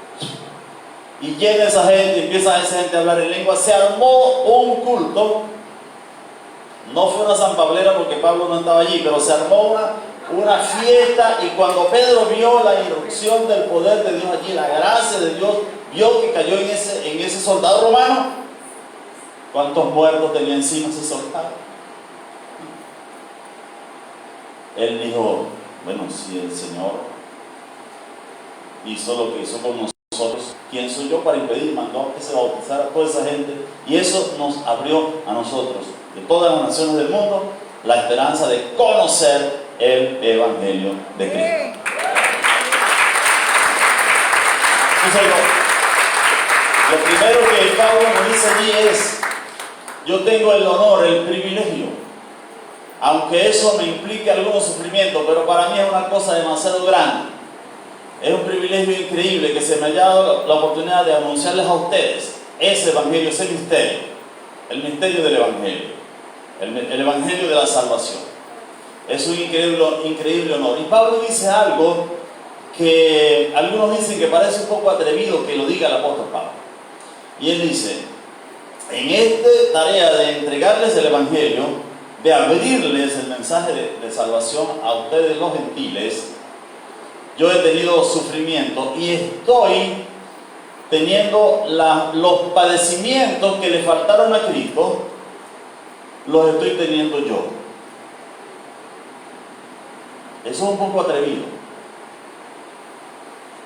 y llena a esa gente, y empieza a esa gente a hablar en lengua. Se armó un culto. No fue una zampablera porque Pablo no estaba allí, pero se armó una fiesta. Y cuando Pedro vio la irrupción del poder de Dios allí, la gracia de Dios, vio que cayó en ese soldado romano. ¿Cuántos muertos tenía encima ese soldado? Él dijo, bueno, si el Señor hizo lo que hizo con nosotros, ¿quién soy yo para impedir? Mandó que se bautizara a toda esa gente, y eso nos abrió a nosotros, de todas las naciones del mundo, la esperanza de conocer el Evangelio de Cristo. Entonces, lo primero que Pablo nos dice allí es: yo tengo el honor, el privilegio, aunque eso me implique algún sufrimiento, pero para mí es una cosa demasiado grande. Es un privilegio increíble que se me haya dado la oportunidad de anunciarles a ustedes ese Evangelio, ese misterio, el misterio del Evangelio, el Evangelio de la salvación. Es un increíble honor. Y Pablo dice algo que algunos dicen que parece un poco atrevido que lo diga el apóstol Pablo. Y él dice: en esta tarea de entregarles el Evangelio, de abrirles el mensaje de salvación a ustedes los gentiles, yo he tenido sufrimiento y estoy teniendo los padecimientos que le faltaron a Cristo, los estoy teniendo yo. Eso es un poco atrevido.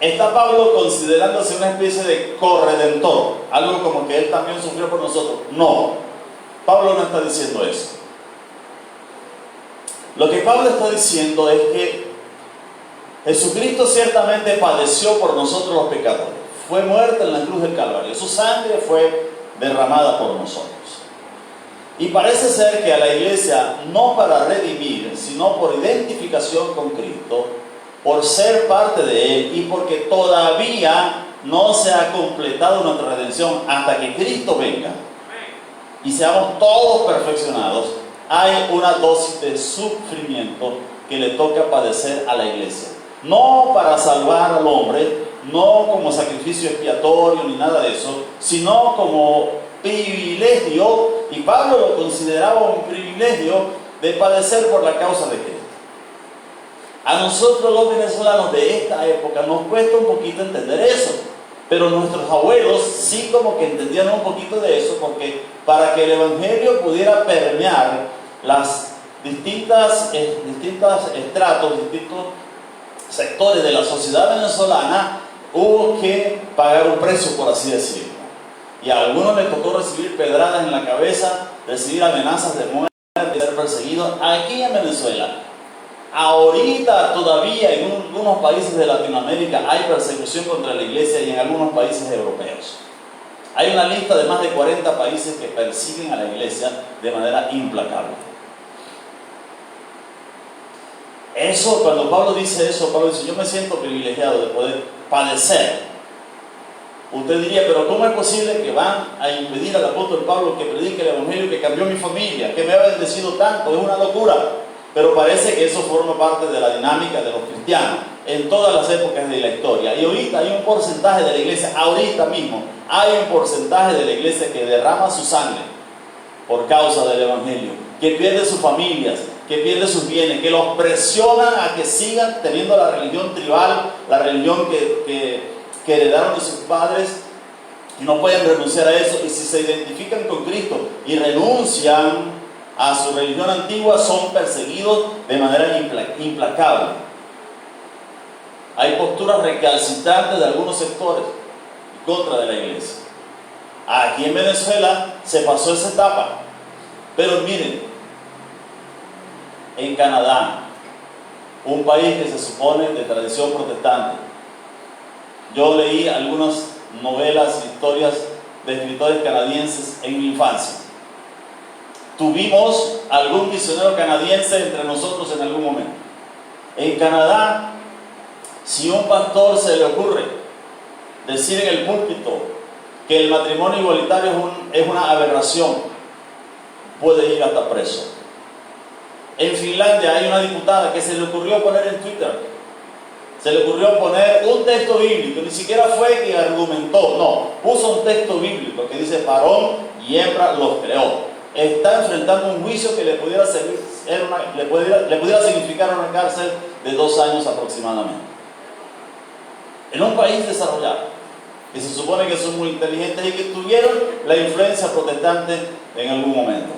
¿Está Pablo considerándose una especie de corredentor? Algo como que él también sufrió por nosotros. No, Pablo no está diciendo eso. Lo que Pablo está diciendo es que Jesucristo ciertamente padeció por nosotros los pecadores. Fue muerto en la cruz del Calvario. Su sangre fue derramada por nosotros. Y parece ser que a la iglesia, no para redimir, sino por identificación con Cristo, por ser parte de Él, y porque todavía no se ha completado nuestra redención hasta que Cristo venga y seamos todos perfeccionados, hay una dosis de sufrimiento que le toca padecer a la iglesia. No para salvar al hombre, no como sacrificio expiatorio ni nada de eso, sino como privilegio, y Pablo lo consideraba un privilegio, de padecer por la causa de Cristo. A nosotros los venezolanos de esta época nos cuesta un poquito entender eso, pero nuestros abuelos sí como que entendían un poquito de eso, porque para que el Evangelio pudiera permear las distintos estratos, distintos sectores de la sociedad venezolana, hubo que pagar un precio, por así decirlo. Y a algunos les tocó recibir pedradas en la cabeza, recibir amenazas de muerte, de ser perseguidos aquí en Venezuela. Ahorita todavía en algunos países de Latinoamérica hay persecución contra la iglesia, y en algunos países europeos. Hay una lista de más de 40 países que persiguen a la iglesia de manera implacable. Eso, cuando Pablo dice eso, Pablo dice: yo me siento privilegiado de poder padecer. Usted diría: pero ¿cómo es posible que van a impedir al apóstol Pablo que predique el Evangelio que cambió mi familia, que me ha bendecido tanto? Es una locura. Pero parece que eso forma parte de la dinámica de los cristianos en todas las épocas de la historia. Y ahorita hay un porcentaje de la iglesia, ahorita mismo, hay un porcentaje de la iglesia que derrama su sangre por causa del Evangelio, que pierde sus familias, que pierde sus bienes, que los presionan a que sigan teniendo la religión tribal, la religión que heredaron de sus padres, y no pueden renunciar a eso. Y si se identifican con Cristo y renuncian a su religión antigua, son perseguidos de manera implacable. Hay posturas recalcitrantes de algunos sectores en contra de la iglesia. Aquí en Venezuela se pasó esa etapa, pero miren, en Canadá, un país que se supone de tradición protestante. Yo leí algunas novelas, historias de escritores canadienses en mi infancia. Tuvimos algún misionero canadiense entre nosotros en algún momento. En Canadá, si un pastor se le ocurre decir en el púlpito que el matrimonio igualitario es una aberración, puede ir hasta preso. En Finlandia hay una diputada que se le ocurrió poner en Twitter, se le ocurrió poner un texto bíblico, ni siquiera fue que argumentó, no, puso un texto bíblico que dice varón y hembra los creó. Está enfrentando un juicio que le pudiera significar una cárcel de 2 años aproximadamente. En un país desarrollado, que se supone que son muy inteligentes y que tuvieron la influencia protestante en algún momento.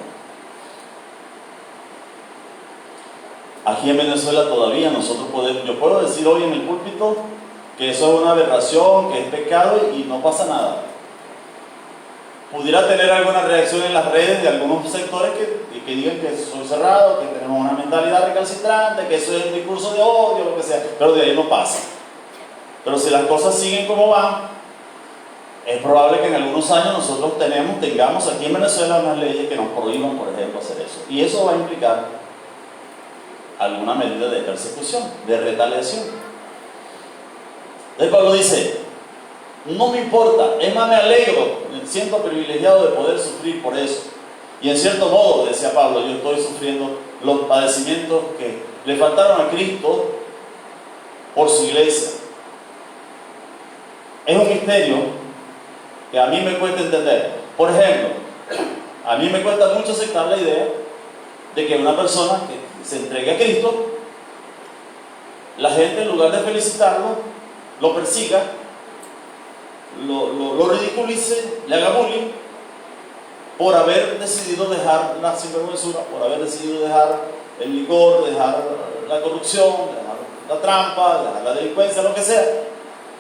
Aquí en Venezuela todavía nosotros yo puedo decir hoy en el púlpito que eso es una aberración, que es pecado y no pasa nada. Pudiera tener alguna reacción en las redes de algunos sectores que digan que soy cerrado, que tenemos una mentalidad recalcitrante, que eso es un discurso de odio, lo que sea, pero de ahí no pasa. Pero si las cosas siguen como van, es probable que en algunos años nosotros tengamos aquí en Venezuela unas leyes que nos prohíban, por ejemplo, hacer eso. Y eso va a implicar alguna medida de persecución, de retaliación. Entonces Pablo dice, no me importa, es más, me alegro, me siento privilegiado de poder sufrir por eso. Y en cierto modo, decía Pablo, yo estoy sufriendo los padecimientos que le faltaron a Cristo por su iglesia. Es un misterio que a mí me cuesta entender. Por ejemplo, a mí me cuesta mucho aceptar la idea de que una persona que se entregue a Cristo, la gente en lugar de felicitarlo, lo persiga, lo ridiculice, le haga bullying por haber decidido dejar la sinvergüenzura, por haber decidido dejar el licor, dejar la corrupción, dejar la trampa, dejar la delincuencia, lo que sea.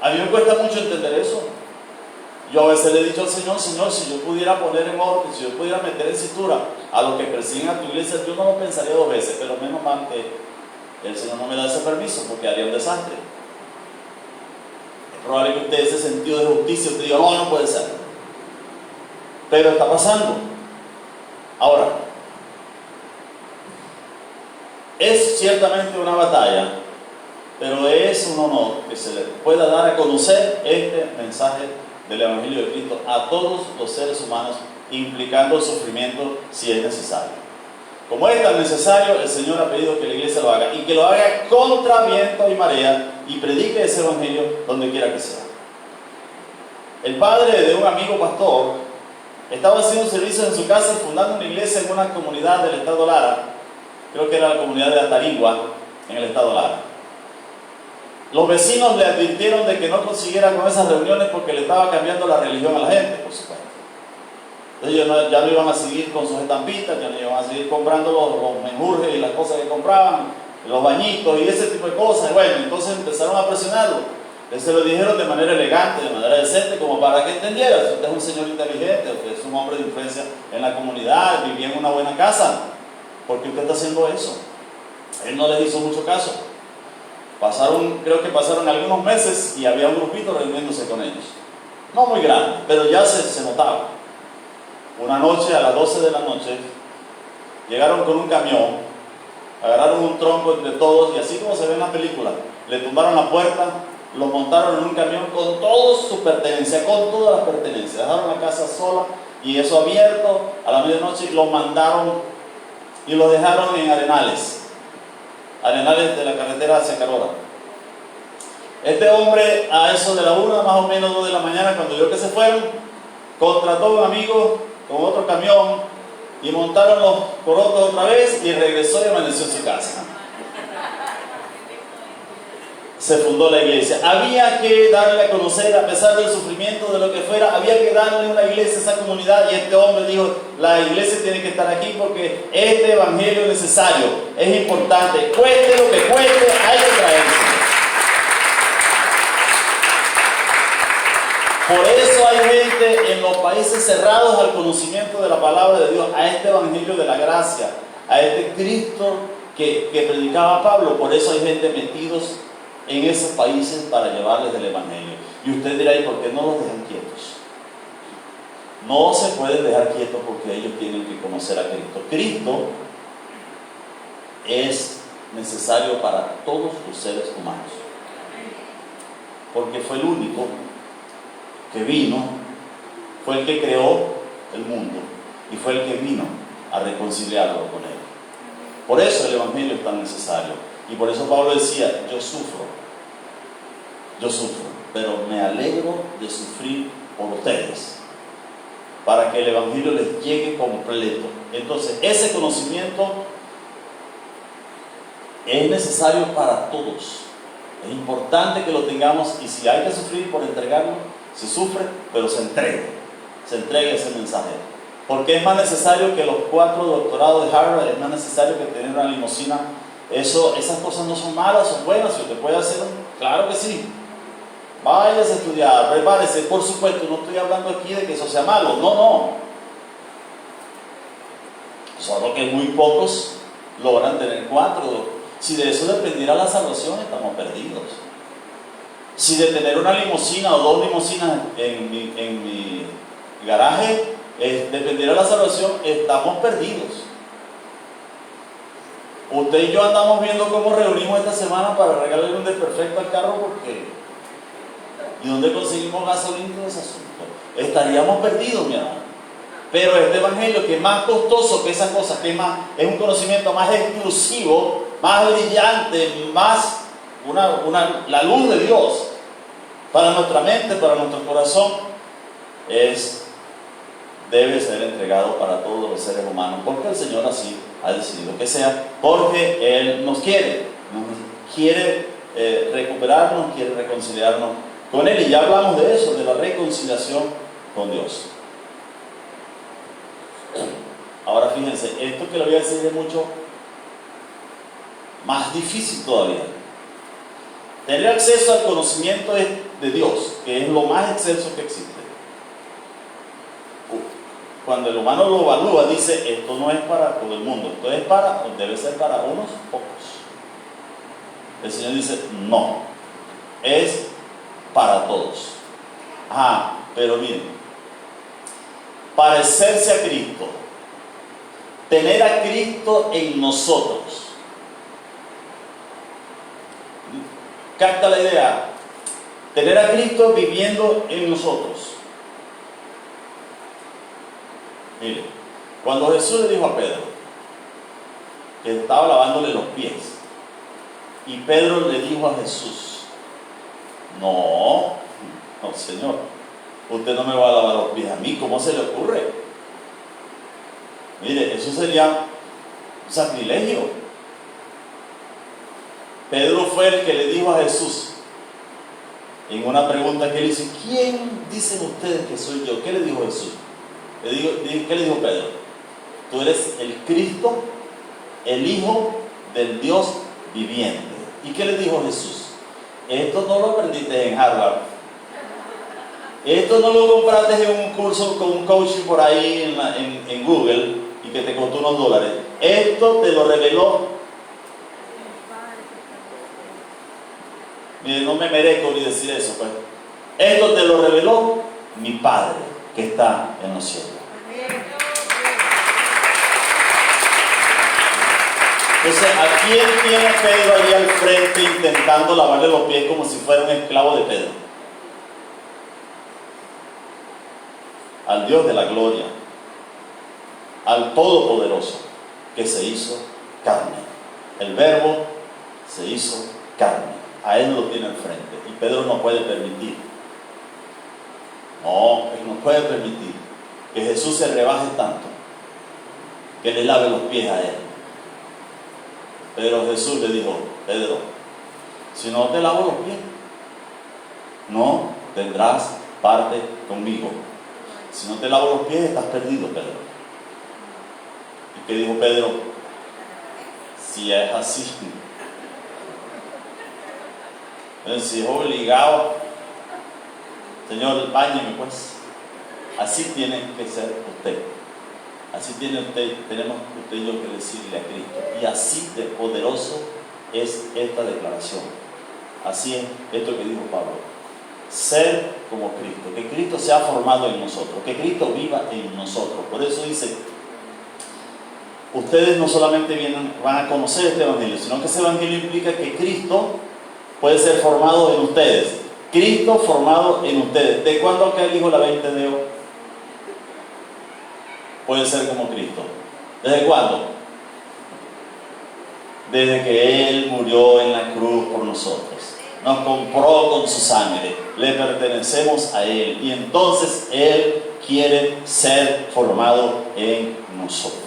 A mí me cuesta mucho entender eso. Yo a veces le he dicho al Señor, Señor, si yo pudiera poner en orden, si yo pudiera meter en cintura a los que persiguen a tu iglesia, yo no lo pensaría 2 veces, pero menos mal que el Señor no me da ese permiso, porque haría un desastre. Es probable que usted ese sentido de justicia, usted diga, no, no puede ser. Pero está pasando. Ahora, es ciertamente una batalla, pero es un honor que se le pueda dar a conocer este mensaje del Evangelio de Cristo a todos los seres humanos, implicando el sufrimiento si es necesario. Como es tan necesario, el Señor ha pedido que la iglesia lo haga y que lo haga contra viento y marea y predique ese Evangelio donde quiera que sea. El padre de un amigo pastor estaba haciendo un servicio en su casa y fundando una iglesia en una comunidad del estado Lara, creo que era la comunidad de Atarigua, en el estado Lara. Los vecinos le advirtieron de que no consiguiera con esas reuniones porque le estaba cambiando la religión a la gente, por supuesto. Entonces ya no iban a seguir con sus estampitas, ya no iban a seguir comprando los menjurjes y las cosas que compraban, los bañitos y ese tipo de cosas. Bueno, entonces empezaron a presionarlo. Se lo dijeron de manera elegante, de manera decente, como para que entendiera. Usted es un señor inteligente, usted es un hombre de influencia en la comunidad, vivía en una buena casa. ¿Por qué usted está haciendo eso? Él no les hizo mucho caso. Creo que pasaron algunos meses y había un grupito reuniéndose con ellos. No muy grande, pero ya se notaba. Una noche, a las 12 de la noche, llegaron con un camión, agarraron un tronco entre todos y así como se ve en la película, le tumbaron la puerta, lo montaron en un camión con todas sus pertenencias, con todas las pertenencias. Dejaron la casa sola y eso abierto a la medianoche y lo mandaron y lo dejaron en Arenales de la carretera hacia Carora. Este hombre, a eso de la 1, más o menos 2 de la mañana, cuando vio que se fueron, contrató a un amigo con otro camión y montaron los corotos otra vez y regresó y amaneció en su casa. Se fundó la iglesia. Había que darle a conocer, a pesar del sufrimiento, de lo que fuera, había que darle una iglesia a esa comunidad y este hombre dijo, la iglesia tiene que estar aquí porque este evangelio es necesario, es importante, cueste lo que cueste, hay que traerse. Por eso hay gente en los países cerrados al conocimiento de la palabra de Dios, a este evangelio de la gracia, a este Cristo que predicaba Pablo. Por eso hay gente metidos en esos países para llevarles el Evangelio. Y usted dirá, ¿y por qué no los dejan quietos? No se pueden dejar quietos porque ellos tienen que conocer a Cristo. Cristo es necesario para todos los seres humanos, porque fue el único que vino, fue el que creó el mundo y fue el que vino a reconciliarlo con él. Por eso el Evangelio es tan necesario, y por eso Pablo decía, yo sufro, pero me alegro de sufrir por ustedes, para que el Evangelio les llegue completo. Entonces, ese conocimiento es necesario para todos. Es importante que lo tengamos, y si hay que sufrir por entregarlo, se sufre, pero se entregue ese mensaje. Porque es más necesario que los 4 doctorados de Harvard, es más necesario que tener una limusina. Esas cosas no son malas, son buenas. Si usted puede hacerlo, claro que sí. Váyase a estudiar, prepárese, por supuesto. No estoy hablando aquí de que eso sea malo, no. Solo que muy pocos logran tener 4. Si de eso dependiera la salvación, estamos perdidos. Si de tener una limusina o 2 limusinas en mi garaje dependiera la salvación, estamos perdidos. Usted y yo andamos viendo cómo reunimos esta semana para regalarle un desperfecto al carro, porque ¿y dónde conseguimos gasolina y todo ese asunto? Estaríamos perdidos, mi hermano. Pero este evangelio, que es más costoso que esas cosas, que es un conocimiento más exclusivo, más brillante, más la luz de Dios para nuestra mente, para nuestro corazón, debe ser entregado para todos los seres humanos, porque el Señor así ha decidido que sea, porque Él nos quiere recuperarnos, quiere reconciliarnos con Él. Y ya hablamos de eso, de la reconciliación con Dios. Ahora fíjense, esto que le voy a decir es mucho más difícil todavía. Tener acceso al conocimiento de Dios, que es lo más excelso que existe. Cuando el humano lo evalúa, dice, esto no es para todo el mundo, esto debe ser para unos pocos. El Señor dice, no, es para todos. Pero miren, parecerse a Cristo, tener a Cristo en nosotros. ¿Capta la idea? Tener a Cristo viviendo en nosotros. Mire, cuando Jesús le dijo a Pedro que estaba lavándole los pies, y Pedro le dijo a Jesús, no, Señor, usted no me va a lavar los pies a mí, ¿cómo se le ocurre? Mire, eso sería un sacrilegio. Pedro fue el que le dijo a Jesús, en una pregunta que él dice, ¿quién dicen ustedes que soy yo? ¿Qué le dijo Jesús? ¿Qué le dijo Pedro? Tú eres el Cristo, el Hijo del Dios viviente. ¿Y qué le dijo Jesús? Esto no lo aprendiste en Harvard. Esto no lo compraste en un curso con un coaching por ahí en Google y que te costó unos $. Esto te lo reveló. Mire, no me merezco ni decir eso, pues. Esto te lo reveló mi Padre que está en los cielos. Entonces, ¿a quién tiene Pedro allí al frente intentando lavarle los pies como si fuera un esclavo de Pedro? Al Dios de la gloria, al Todopoderoso, que se hizo carne. El Verbo se hizo carne. A Él lo tiene al frente. Y Pedro no puede permitir. No, Él no puede permitir que Jesús se rebaje tanto que le lave los pies a Él. Pero Jesús le dijo, Pedro, si no te lavo los pies, no tendrás parte conmigo. Si no te lavo los pies, estás perdido, Pedro. ¿Y qué dijo Pedro? Si es así, si es obligado, Señor, báñeme pues. Así tiene que ser usted. Así tenemos usted y yo que decirle a Cristo. Y así de poderoso es esta declaración. Así es esto que dijo Pablo. Ser como Cristo. Que Cristo sea formado en nosotros. Que Cristo viva en nosotros. Por eso dice, ustedes no solamente van a conocer este evangelio, sino que ese evangelio implica que Cristo puede ser formado en ustedes. Cristo formado en ustedes. ¿De cuándo acá el Hijo la ve en Tadeo? Puede ser como Cristo. ¿Desde cuándo? Desde que Él murió en la cruz por nosotros. Nos compró con su sangre. Le pertenecemos a Él. Y entonces Él quiere ser formado en nosotros.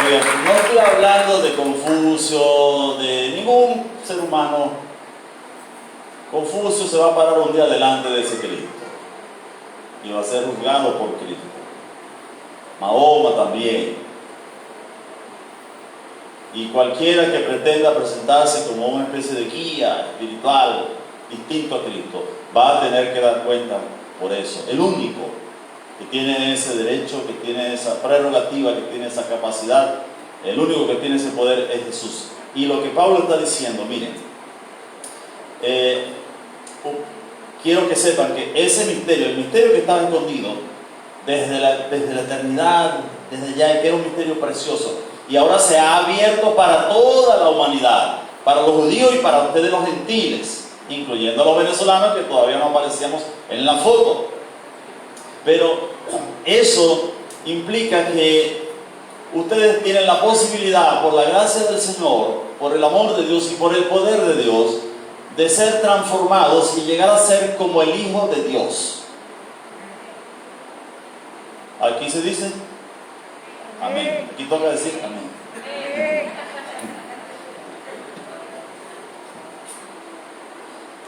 Oigan, no estoy hablando de Confucio, de ningún ser humano. Confucio se va a parar un día delante de ese Cristo y va a ser juzgado por Cristo. Mahoma también. Y cualquiera que pretenda presentarse como una especie de guía espiritual distinto a Cristo va a tener que dar cuenta por eso. El único que tiene ese derecho, que tiene esa prerrogativa, que tiene esa capacidad, el único que tiene ese poder es Jesús. Y lo que Pablo está diciendo, miren, quiero que sepan que ese misterio, el misterio que estaba escondido desde la eternidad, desde ya, que era un misterio precioso, y ahora se ha abierto para toda la humanidad, para los judíos y para ustedes los gentiles, incluyendo a los venezolanos que todavía no aparecíamos en la foto. Pero eso implica que ustedes tienen la posibilidad, por la gracia del Señor, por el amor de Dios y por el poder de Dios, de ser transformados y llegar a ser como el Hijo de Dios. Aquí se dice amén. Aquí toca decir amén.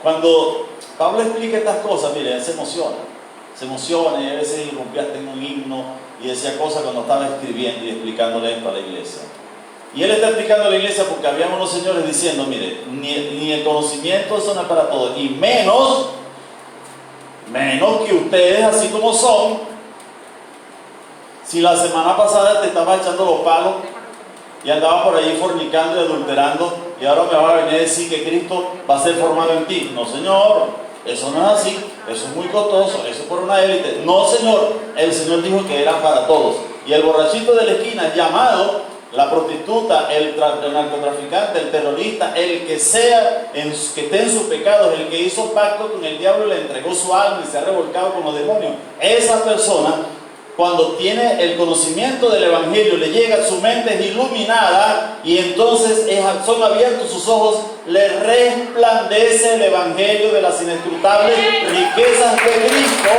Cuando Pablo explica estas cosas, miren, se emociona y a veces irrumpías en un himno y decía cosas cuando estaba escribiendo y explicándole esto a la iglesia. Y él está explicando a la iglesia porque había unos señores diciendo, mire, ni el conocimiento eso no es para todos, y menos que ustedes así como son. Si la semana pasada te estaba echando los palos y andaba por ahí fornicando y adulterando, y ahora me va a venir a decir que Cristo va a ser formado en ti. No, Señor, eso no es así, eso es muy costoso, eso es por una élite. No, Señor, el Señor dijo que era para todos. Y el borrachito de la esquina llamado, la prostituta, el narcotraficante, el terrorista, el que sea, que esté en sus pecados, el que hizo pacto con el diablo y le entregó su alma y se ha revolcado con los demonios, esa persona, cuando tiene el conocimiento del Evangelio, le llega, su mente es iluminada y entonces son abiertos sus ojos, le resplandece el Evangelio de las inescrutables riquezas de Cristo.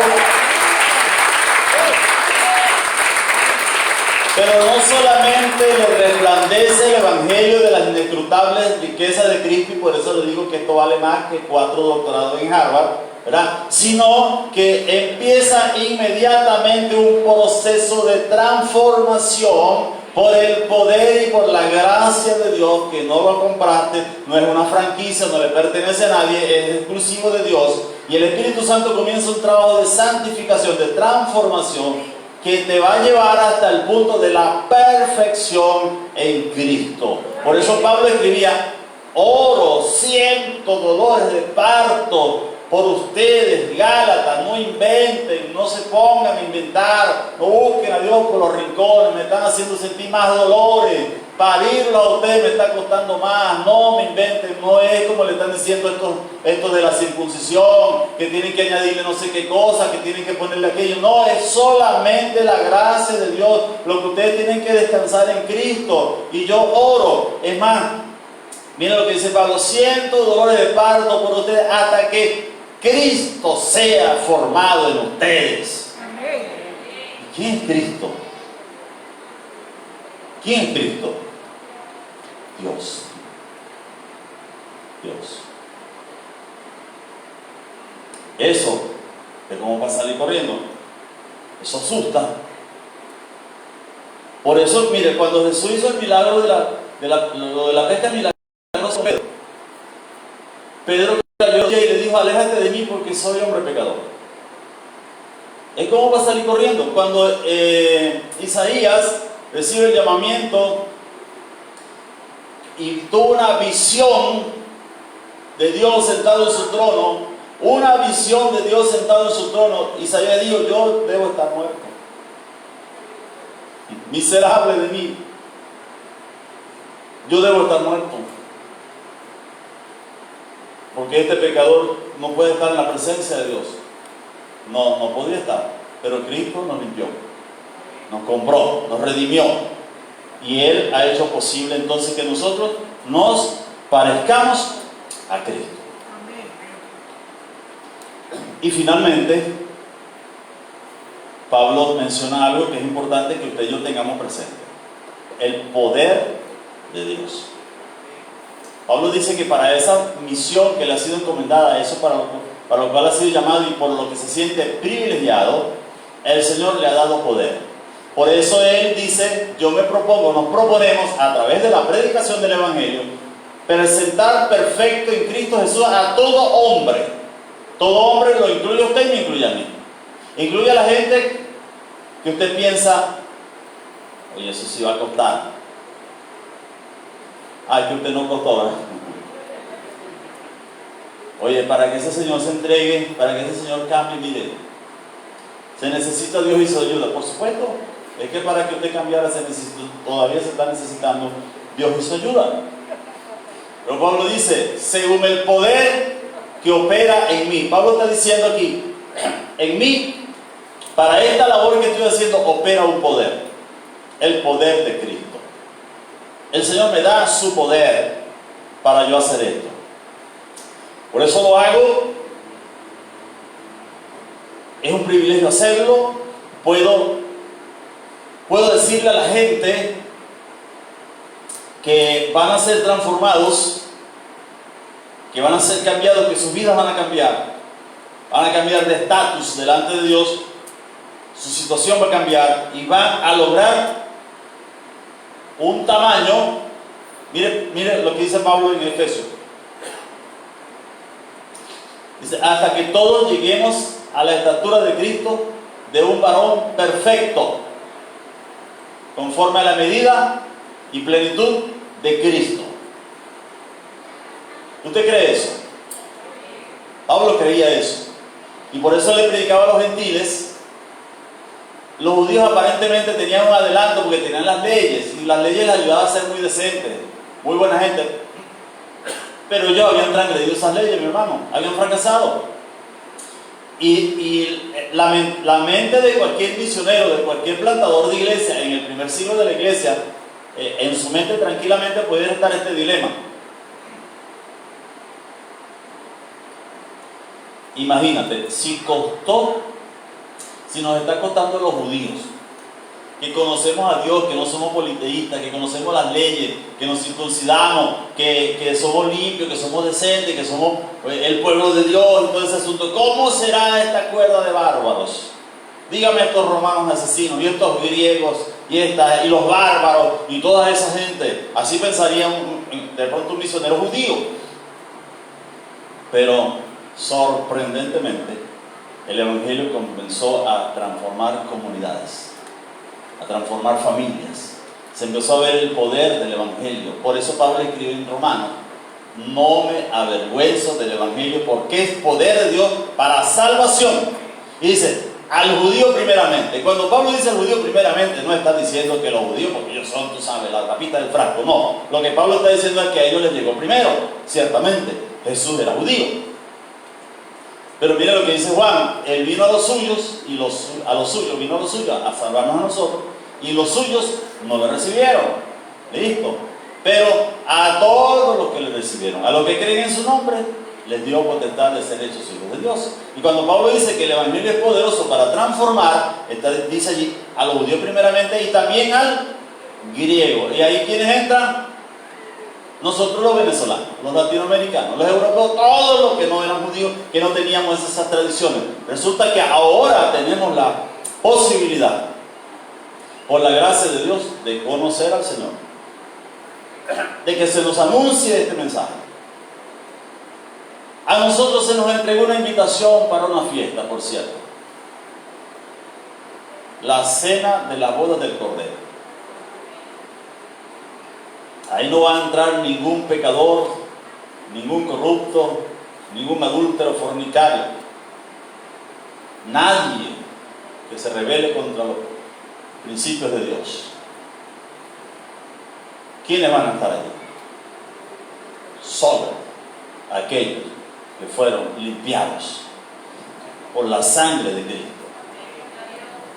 Pero no solamente le resplandece el Evangelio de las inescrutables riquezas de Cristo, y por eso le digo que esto vale más que 4 doctorados en Harvard, ¿verdad? Sino que empieza inmediatamente un proceso de transformación por el poder y por la gracia de Dios, que no lo compraste, no es una franquicia, no le pertenece a nadie, es exclusivo de Dios. Y el Espíritu Santo comienza un trabajo de santificación, de transformación, que te va a llevar hasta el punto de la perfección en Cristo. Por eso Pablo escribía, oro, siento dolores de parto por ustedes, Gálatas, no inventen, no se pongan a inventar, no busquen a Dios por los rincones, me están haciendo sentir más dolores, parirlo a ustedes me está costando más, no me inventen, no es como le están diciendo esto de la circuncisión, que tienen que añadirle no sé qué cosa, que tienen que ponerle aquello, no, es solamente la gracia de Dios, lo que ustedes tienen que descansar en Cristo, y yo oro, es más, miren lo que dice Pablo, siento dolores de parto por ustedes hasta que Cristo sea formado en ustedes. ¿Y quién es Cristo? ¿Quién es Cristo? Dios. Dios. Eso es como para salir corriendo. Eso asusta. Por eso, mire, cuando Jesús hizo el milagro de la pesca milagrosa, Pedro cayó y le dijo, aléjate de mí porque soy hombre pecador. Es como va a salir corriendo. Cuando Isaías recibe el llamamiento y tuvo una visión de Dios sentado en su trono, Isaías dijo: yo debo estar muerto. Miserable de mí, yo debo estar muerto. Porque este pecador no puede estar en la presencia de Dios. No podía estar. Pero Cristo nos limpió, nos compró, nos redimió. Y Él ha hecho posible entonces que nosotros nos parezcamos a Cristo. Y finalmente, Pablo menciona algo que es importante que usted y yo tengamos presente: el poder de Dios. Pablo dice que para esa misión que le ha sido encomendada, eso para lo cual ha sido llamado y por lo que se siente privilegiado, el Señor le ha dado poder. Por eso él dice: yo me propongo, nos proponemos a través de la predicación del Evangelio, presentar perfecto en Cristo Jesús a todo hombre. Todo hombre lo incluye a usted y me incluye a mí. Incluye a la gente que usted piensa: oye, eso sí va a costar. Ay, que usted no costó, ¿verdad? Oye, para que ese Señor se entregue, para que ese Señor cambie, mire, se necesita Dios y su ayuda. Por supuesto, es que para que usted cambiara todavía se está necesitando Dios y su ayuda. Pero Pablo dice: según el poder que opera en mí. Pablo está diciendo aquí: en mí, para esta labor que estoy haciendo, opera un poder, el poder de Cristo. El Señor me da su poder para yo hacer esto. Por eso lo hago. Es un privilegio hacerlo. Puedo decirle a la gente que van a ser transformados, que van a ser cambiados, que sus vidas van a cambiar de estatus delante de Dios, su situación va a cambiar y van a lograr un tamaño. Mire lo que dice Pablo en Efesios. Dice: hasta que todos lleguemos a la estatura de Cristo, de un varón perfecto, conforme a la medida y plenitud de Cristo. ¿Usted cree eso? Pablo creía eso. Y por eso le predicaba a los gentiles. Los judíos aparentemente tenían un adelanto porque tenían las leyes, y las leyes les ayudaban a ser muy decentes, muy buena gente. Pero ellos habían transgredido esas leyes, mi hermano, habían fracasado. Y la mente de cualquier misionero, de cualquier plantador de iglesia, en el primer siglo de la iglesia, en su mente tranquilamente puede estar este dilema. Imagínate, si nos está costando a los judíos, que conocemos a Dios, que no somos politeístas, que conocemos las leyes, que nos circuncidamos, que somos limpios, que somos decentes, que somos el pueblo de Dios y todo ese asunto, ¿cómo será esta cuerda de bárbaros? Dígame, estos romanos asesinos y estos griegos y los bárbaros y toda esa gente. Así pensaría de pronto un misionero judío. Pero sorprendentemente, el Evangelio comenzó a transformar comunidades, a transformar familias. Se empezó a ver el poder del Evangelio. Por eso Pablo escribió en Romanos: no me avergüenzo del Evangelio, porque es poder de Dios para salvación. Y dice: al judío primeramente. Cuando Pablo dice al judío primeramente, no está diciendo que los judíos, porque ellos son, tú sabes, la tapita del frasco. No, lo que Pablo está diciendo es que a ellos les llegó primero. Ciertamente, Jesús era judío. Pero mira lo que dice Juan: él vino a los suyos, y a los suyos vino a los suyos a salvarnos a nosotros, y los suyos no le recibieron. Listo. Pero a todos los que le recibieron, a los que creen en su nombre, les dio potestad de ser hechos hijos de Dios. Y cuando Pablo dice que el Evangelio es poderoso para transformar, dice allí a los judíos primeramente y también al griego. Y ahí ¿quiénes entran? Nosotros los venezolanos, los latinoamericanos, los europeos, todos los que no eran judíos, que no teníamos esas tradiciones. Resulta que ahora tenemos la posibilidad, por la gracia de Dios, de conocer al Señor, de que se nos anuncie este mensaje. A nosotros se nos entregó una invitación para una fiesta, por cierto. La cena de la boda del Cordero. Ahí no va a entrar ningún pecador, ningún corrupto, ningún adúltero, fornicario. Nadie que se rebele contra los principios de Dios. ¿Quiénes van a estar allí? Solo aquellos que fueron limpiados por la sangre de Cristo,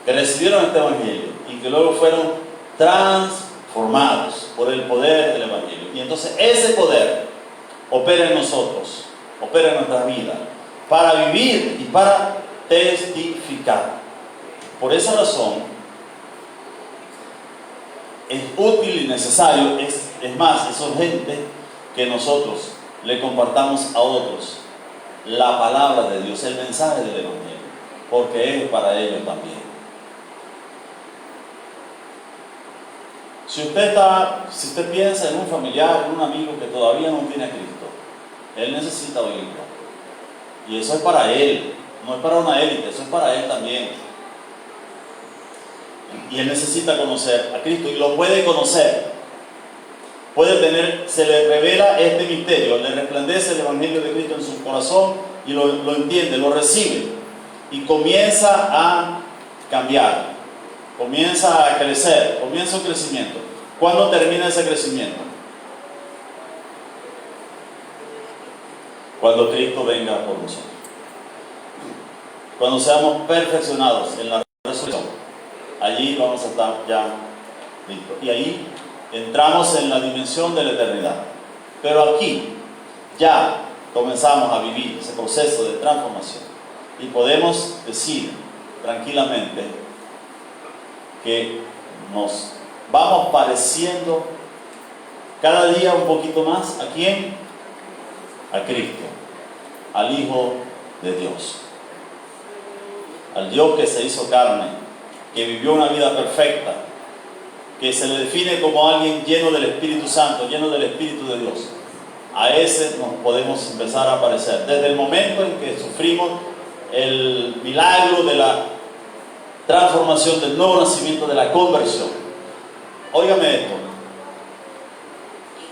que recibieron este Evangelio y que luego fueron transformados por el poder del Evangelio. Y entonces ese poder opera en nosotros, opera en nuestra vida, para vivir y para testificar. Por esa razón, es útil y necesario, es más, es urgente que nosotros le compartamos a otros la palabra de Dios, el mensaje del Evangelio, porque es para ellos también. Si usted piensa en un familiar, en un amigo que todavía no tiene a Cristo, él necesita oírlo. Y eso es para él, no es para una élite, eso es para él también. Y él necesita conocer a Cristo y lo puede conocer. Se le revela este misterio, le resplandece el Evangelio de Cristo en su corazón y lo entiende, lo recibe y comienza a cambiar, comienza a crecer, comienza un crecimiento. ¿Cuándo termina ese crecimiento? Cuando Cristo venga por nosotros. Cuando seamos perfeccionados en la resurrección, allí vamos a estar ya listos. Y ahí entramos en la dimensión de la eternidad. Pero aquí ya comenzamos a vivir ese proceso de transformación. Y podemos decir tranquilamente que nos vamos pareciendo cada día un poquito más ¿a quién? A Cristo, al Hijo de Dios, al Dios que se hizo carne, que vivió una vida perfecta, que se le define como alguien lleno del Espíritu Santo, lleno del Espíritu de Dios. A ese nos podemos empezar a parecer desde el momento en que sufrimos el milagro de la transformación, del nuevo nacimiento, de la conversión. Óigame esto.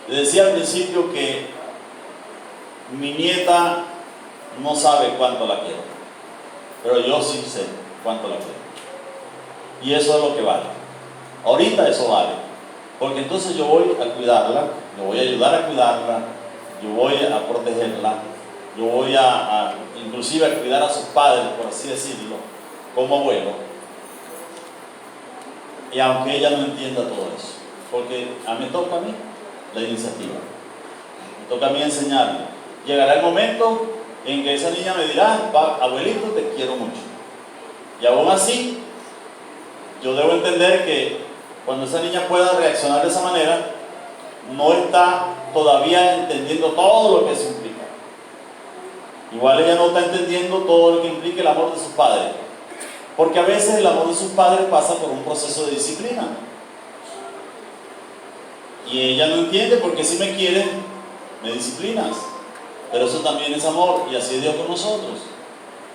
Les decía al principio que mi nieta no sabe cuánto la quiero, pero yo sí sé cuánto la quiero. Y eso es lo que vale. Ahorita eso vale, porque entonces yo voy a cuidarla, yo voy a ayudar a cuidarla, yo voy a protegerla, yo voy inclusive a cuidar a sus padres, por así decirlo, como abuelo. Y aunque ella no entienda todo eso, porque me toca a mí la iniciativa, me toca a mí enseñarle. Llegará el momento en que esa niña me dirá: abuelito, te quiero mucho. Y aún así, yo debo entender que cuando esa niña pueda reaccionar de esa manera, no está todavía entendiendo todo lo que eso implica. Igual ella no está entendiendo todo lo que implica el amor de sus padres, porque a veces el amor de sus padres pasa por un proceso de disciplina. Y ella no entiende porque si me quieres, me disciplinas. Pero eso también es amor, y así es Dios con nosotros.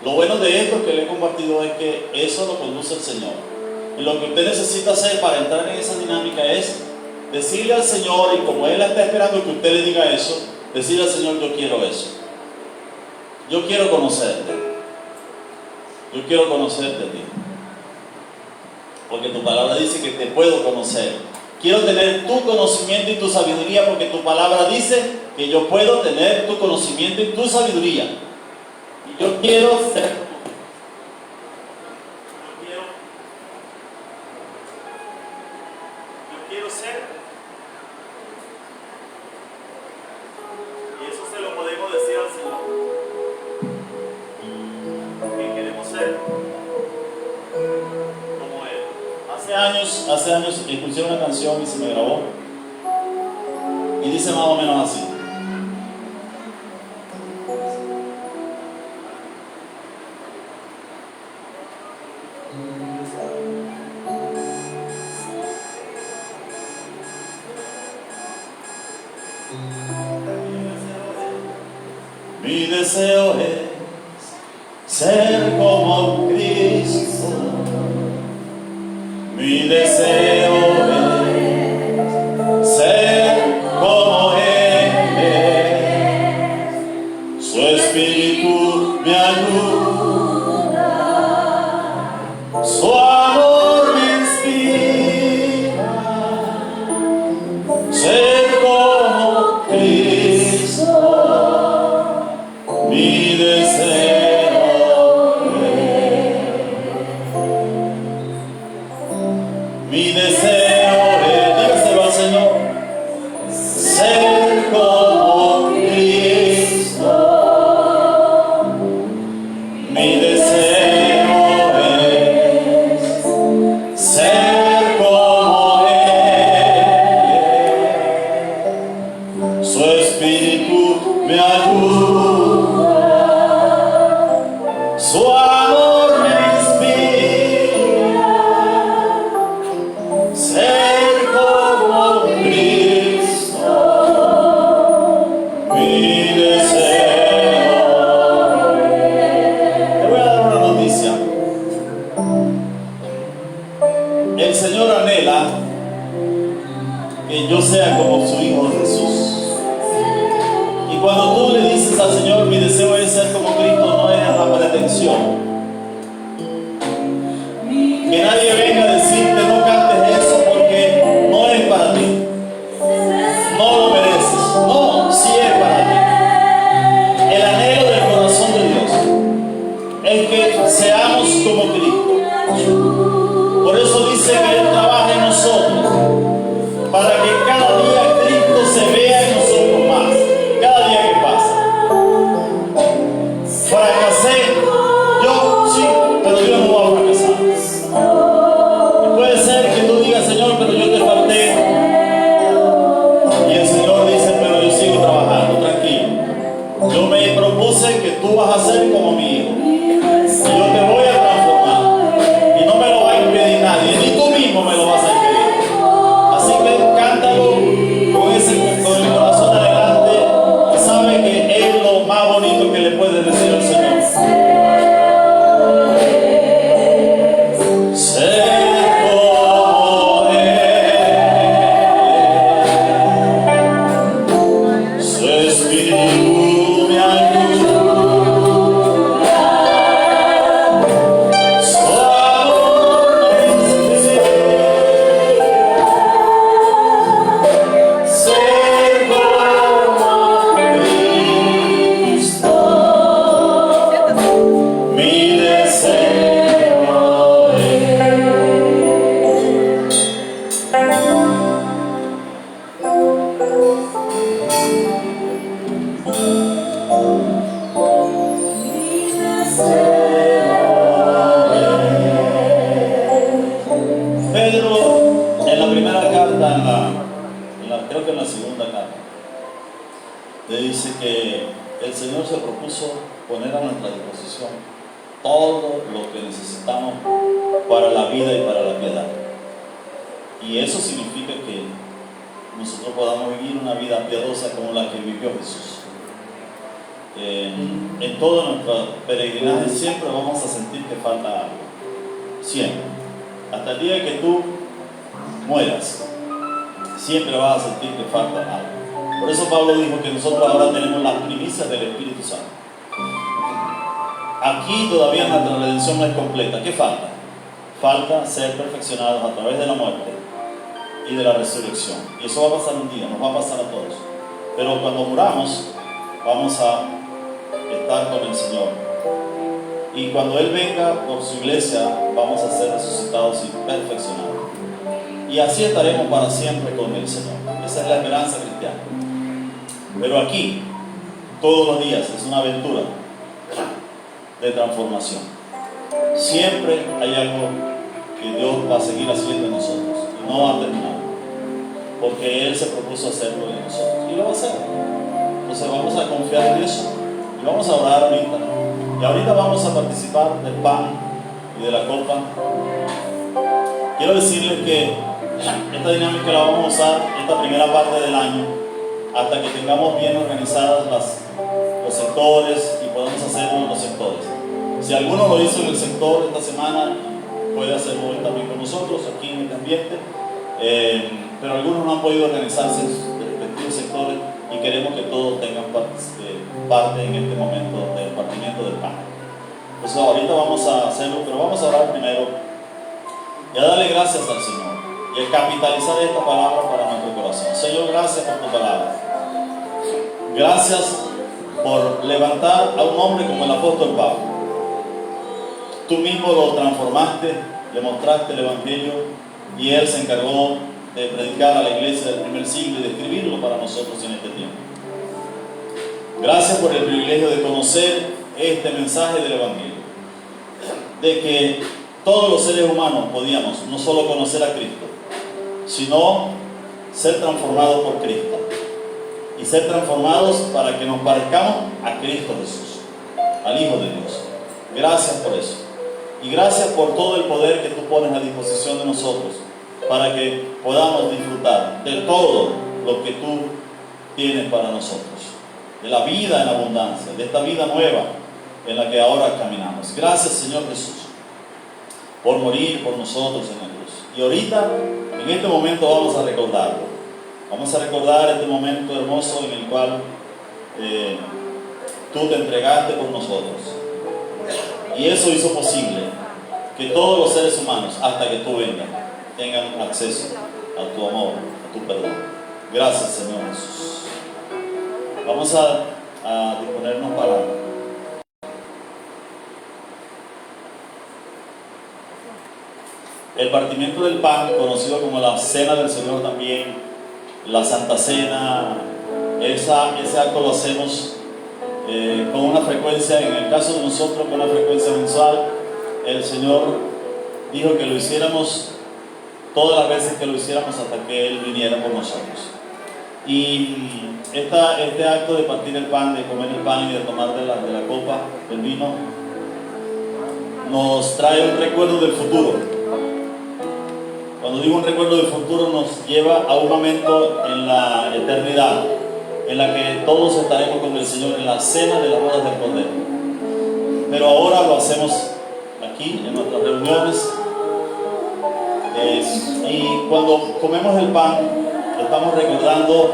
Lo bueno de esto que le he compartido es que eso lo conduce el Señor. Y lo que usted necesita hacer para entrar en esa dinámica es decirle al Señor, y como Él está esperando que usted le diga eso, decirle al Señor: yo quiero eso. Yo quiero conocerte. Yo quiero conocerte a ti. Porque tu palabra dice que te puedo conocer. Quiero tener tu conocimiento y tu sabiduría, porque tu palabra dice que yo puedo tener tu conocimiento y tu sabiduría. Y yo quiero ser. Yo quiero ser. Y eso se lo podemos decir al Señor. Que queremos ser como Él. Hace años escuché una canción y se me grabó. Y dice más o menos así: Mi deseo es ser como Cristo. Mi deseo es ser como Él. Su Espíritu me ayuda, su amor me inspira. Ser como Cristo, mi deseo es. Mi deseo es, dígaselo al Señor, ser como Cristo. Mi deseo es ser como Él. Su Espíritu me ayuda, su amor me inspira. Ser como Cristo, mi deseo. Te voy a dar una noticia. El Señor anhela que yo sea como su Hijo Jesús. Y cuando tú le dices al Señor, mi deseo es ser como Cristo, no es la pretensión. Que nadie venga a decirte, no cantes eso porque no es para ti. No lo mereces. No, sí es para ti. El anhelo del corazón de Dios es que seamos como Cristo. Por eso dice que Él trabaja en nosotros, para que cada día Cristo se vea en nosotros más, cada día que pasa. Fracasé, yo sí, pero Dios no va a fracasar. Y puede ser que tú digas, Señor, pero yo te falté. Y el Señor dice, pero yo sigo trabajando, tranquilo. Yo me propuse que tú vas a ser como mi hijo. Y yo te voy a transformar. Y no me lo va a impedir nadie, ni tú mismo me lo vas a impedir. Así que cántalo con el corazón adelante, y sabe que es lo más bonito que le puede decir al Señor. Ser como Él, su Espíritu me ayuda, su amor me inspira. Ser como Cristo, mi deseo es. Pedro, en la primera carta, creo que en la segunda carta, le dice que el Señor se propuso poner a nuestra disposición todo lo que necesitamos para la vida y para la piedad. Y eso significa que nosotros podamos vivir una vida piadosa como la que vivió Jesús. En todo nuestro peregrinaje siempre vamos a sentir que falta algo. Siempre. Hasta el día que tú mueras, siempre vas a sentir que falta algo. Por eso Pablo dijo que nosotros ahora tenemos las primicias del Espíritu Santo. Aquí todavía nuestra redención no es completa. ¿Qué falta? Falta ser perfeccionados a través de la muerte y de la resurrección. Y eso va a pasar un día, nos va a pasar a todos. Pero cuando muramos, vamos a estar con el Señor. Y cuando Él venga por su iglesia, vamos a ser resucitados y perfeccionados. Y así estaremos para siempre con el Señor. Esa es la esperanza cristiana. Pero aquí, todos los días, es una aventura de transformación. Siempre hay algo que Dios va a seguir haciendo en nosotros. Y no va a terminar. Porque Él se propuso hacerlo en nosotros. Y lo va a hacer. Entonces vamos a confiar en eso. Y vamos a orar ahorita. Y ahorita vamos a participar del pan y de la copa. Quiero decirles que esta dinámica la vamos a usar esta primera parte del año hasta que tengamos bien organizadas los por sectores y podamos hacerlo en los sectores. Si alguno lo hizo en el sector esta semana, puede hacerlo hoy también con nosotros aquí en este ambiente, pero algunos no han podido organizarse en sus respectivos sectores y queremos que todos tengan parte en este momento del partimiento del pan. Entonces ahorita vamos a hacerlo, pero vamos a orar primero y a darle gracias al Señor y a capitalizar esta palabra para nuestro corazón. Señor, gracias por tu palabra. Gracias por levantar a un hombre como el apóstol Pablo. Tú mismo lo transformaste, le mostraste el Evangelio y él se encargó de predicar a la iglesia del primer siglo y de escribirlo para nosotros en este tiempo. Gracias por el privilegio de conocer este mensaje del Evangelio, de que todos los seres humanos podíamos no solo conocer a Cristo, sino ser transformados por Cristo y ser transformados para que nos parezcamos a Cristo Jesús, al Hijo de Dios. Gracias por eso. Y gracias por todo el poder que tú pones a disposición de nosotros para que podamos disfrutar de todo lo que tú tienes para nosotros, de la vida en abundancia, de esta vida nueva en la que ahora caminamos. Gracias, Señor Jesús, por morir por nosotros en la cruz. Y ahorita, en este momento, vamos a recordarlo. Vamos a recordar este momento hermoso en el cual tú te entregaste por nosotros. Y eso hizo posible que todos los seres humanos, hasta que tú vengas, tengan acceso a tu amor, a tu perdón. Gracias, Señor Jesús. Vamos a disponernos para el partimiento del pan, conocido como la Cena del Señor también, la Santa Cena. Ese acto lo hacemos con una frecuencia, en el caso de nosotros, con una frecuencia mensual. El Señor dijo que lo hiciéramos todas las veces que lo hiciéramos hasta que Él viniera por nosotros. Y este acto de partir el pan, de comer el pan y de tomar de la copa del vino, nos trae un recuerdo del futuro. Cuando digo un recuerdo del futuro, nos lleva a un momento en la eternidad en la que todos estaremos con el Señor en la cena de las bodas del Cordero. Pero ahora lo hacemos aquí en nuestras reuniones, y cuando comemos el pan estamos recordando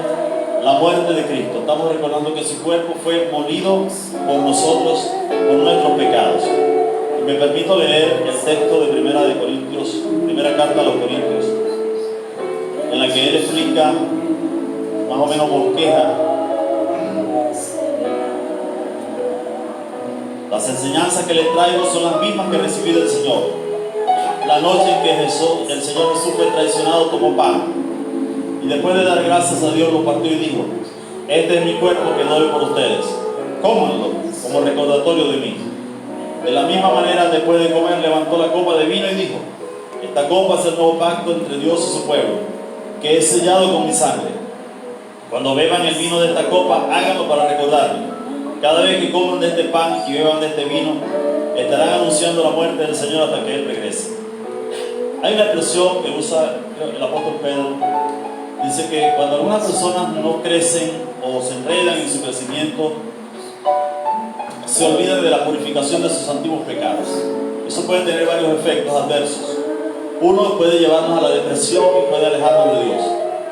la muerte de Cristo, estamos recordando que su cuerpo fue molido por nosotros, por nuestros pecados. Y me permito leer el texto de primera carta a los Corintios, en la que él explica, más o menos bosqueja, las enseñanzas que les traigo son las mismas que recibí del Señor. La noche en que el Señor Jesús fue traicionado, tomó pan y después de dar gracias a Dios lo partió y dijo: este es mi cuerpo que doy por ustedes, cómanlo como recordatorio de mí. De la misma manera, después de comer, levantó la copa de vino y dijo: esta copa es el nuevo pacto entre Dios y su pueblo, que es sellado con mi sangre. Cuando beban el vino de esta copa, háganlo para recordarme. Cada vez que coman de este pan y beban de este vino, estarán anunciando la muerte del Señor hasta que Él regrese. Hay una expresión que usa el apóstol Pedro. Dice que cuando algunas personas no crecen o se enredan en su crecimiento, se olvidan de la purificación de sus antiguos pecados. Eso puede tener varios efectos adversos. Uno puede llevarnos a la depresión y puede alejarnos de Dios,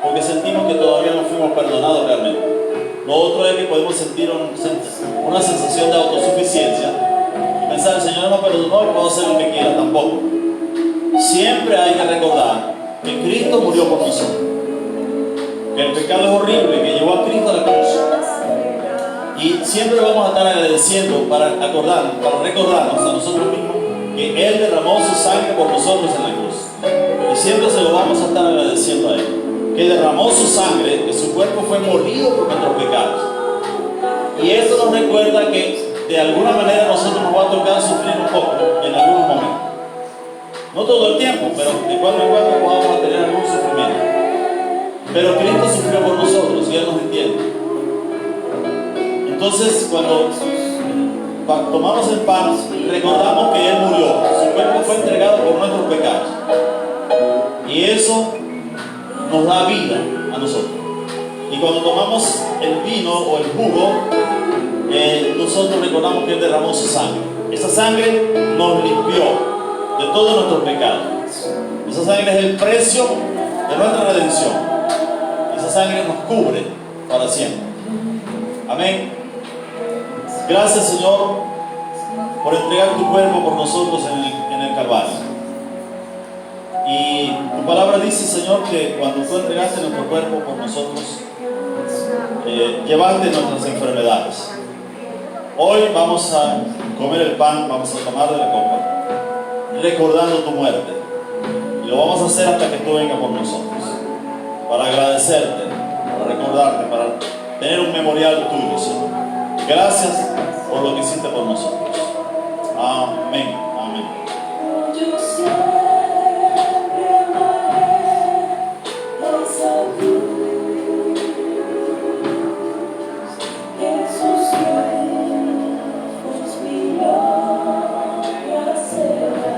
porque sentimos que todavía no fuimos perdonados realmente. Lo otro es que podemos sentir una sensación de autosuficiencia y pensar: el Señor me perdonó y puedo hacer lo que quiera. Tampoco. Siempre hay que recordar que Cristo murió por nosotros, que el pecado es horrible, que llevó a Cristo a la cruz, y siempre vamos a estar agradeciendo para recordarnos a nosotros mismos que Él derramó su sangre por nosotros en la cruz, y siempre se lo vamos a estar agradeciendo a Él, que derramó su sangre, que su cuerpo fue molido por nuestros pecados. Y esto nos recuerda que de alguna manera nosotros nos va a tocar sufrir un poco en algunos momentos. No todo el tiempo, pero de cuando en cuando vamos a tener algún sufrimiento. Pero Cristo sufrió por nosotros y Él nos entiende. Entonces, cuando tomamos el pan, recordamos que Él murió, su cuerpo fue entregado por nuestros pecados. Y eso nos da vida a nosotros. Y cuando tomamos el vino o el jugo, nosotros recordamos que Él derramó su sangre. Esa sangre nos limpió de todos nuestros pecados. Esa sangre es el precio de nuestra redención. Esa sangre nos cubre para siempre. Amén. Gracias, Señor, por entregar tu cuerpo por nosotros en el Calvario. Y tu palabra dice, Señor, que cuando tú entregaste nuestro cuerpo por nosotros, llevaste nuestras enfermedades. Hoy vamos a comer el pan, vamos a tomar de la copa, recordando tu muerte. Y lo vamos a hacer hasta que tú vengas por nosotros, para agradecerte, para recordarte, para tener un memorial tuyo, Señor. Gracias por lo que hiciste por nosotros. Amén. Amén. Yo siempre amaré esa cruz, esos tiempos mi gloria será.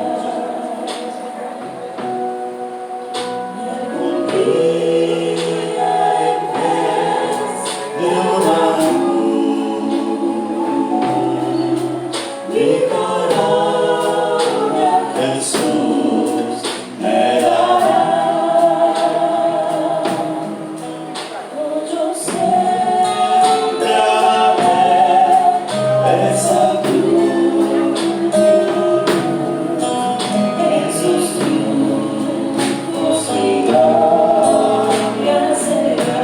Y algún día en vez de una mi corona Jesús me dará. Oh, yo siempre amaré esa cruz, esos triunfos mi gloria será.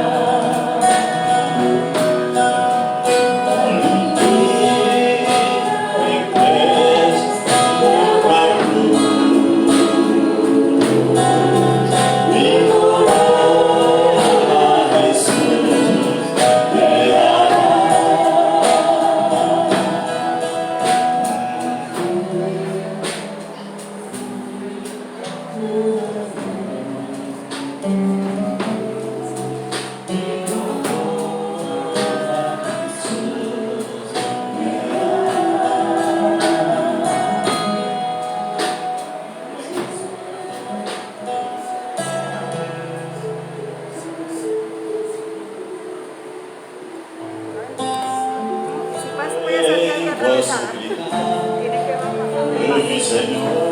Voy a salir aquí atravesada. Posibilidad, Tienes que bajar. mi Señor.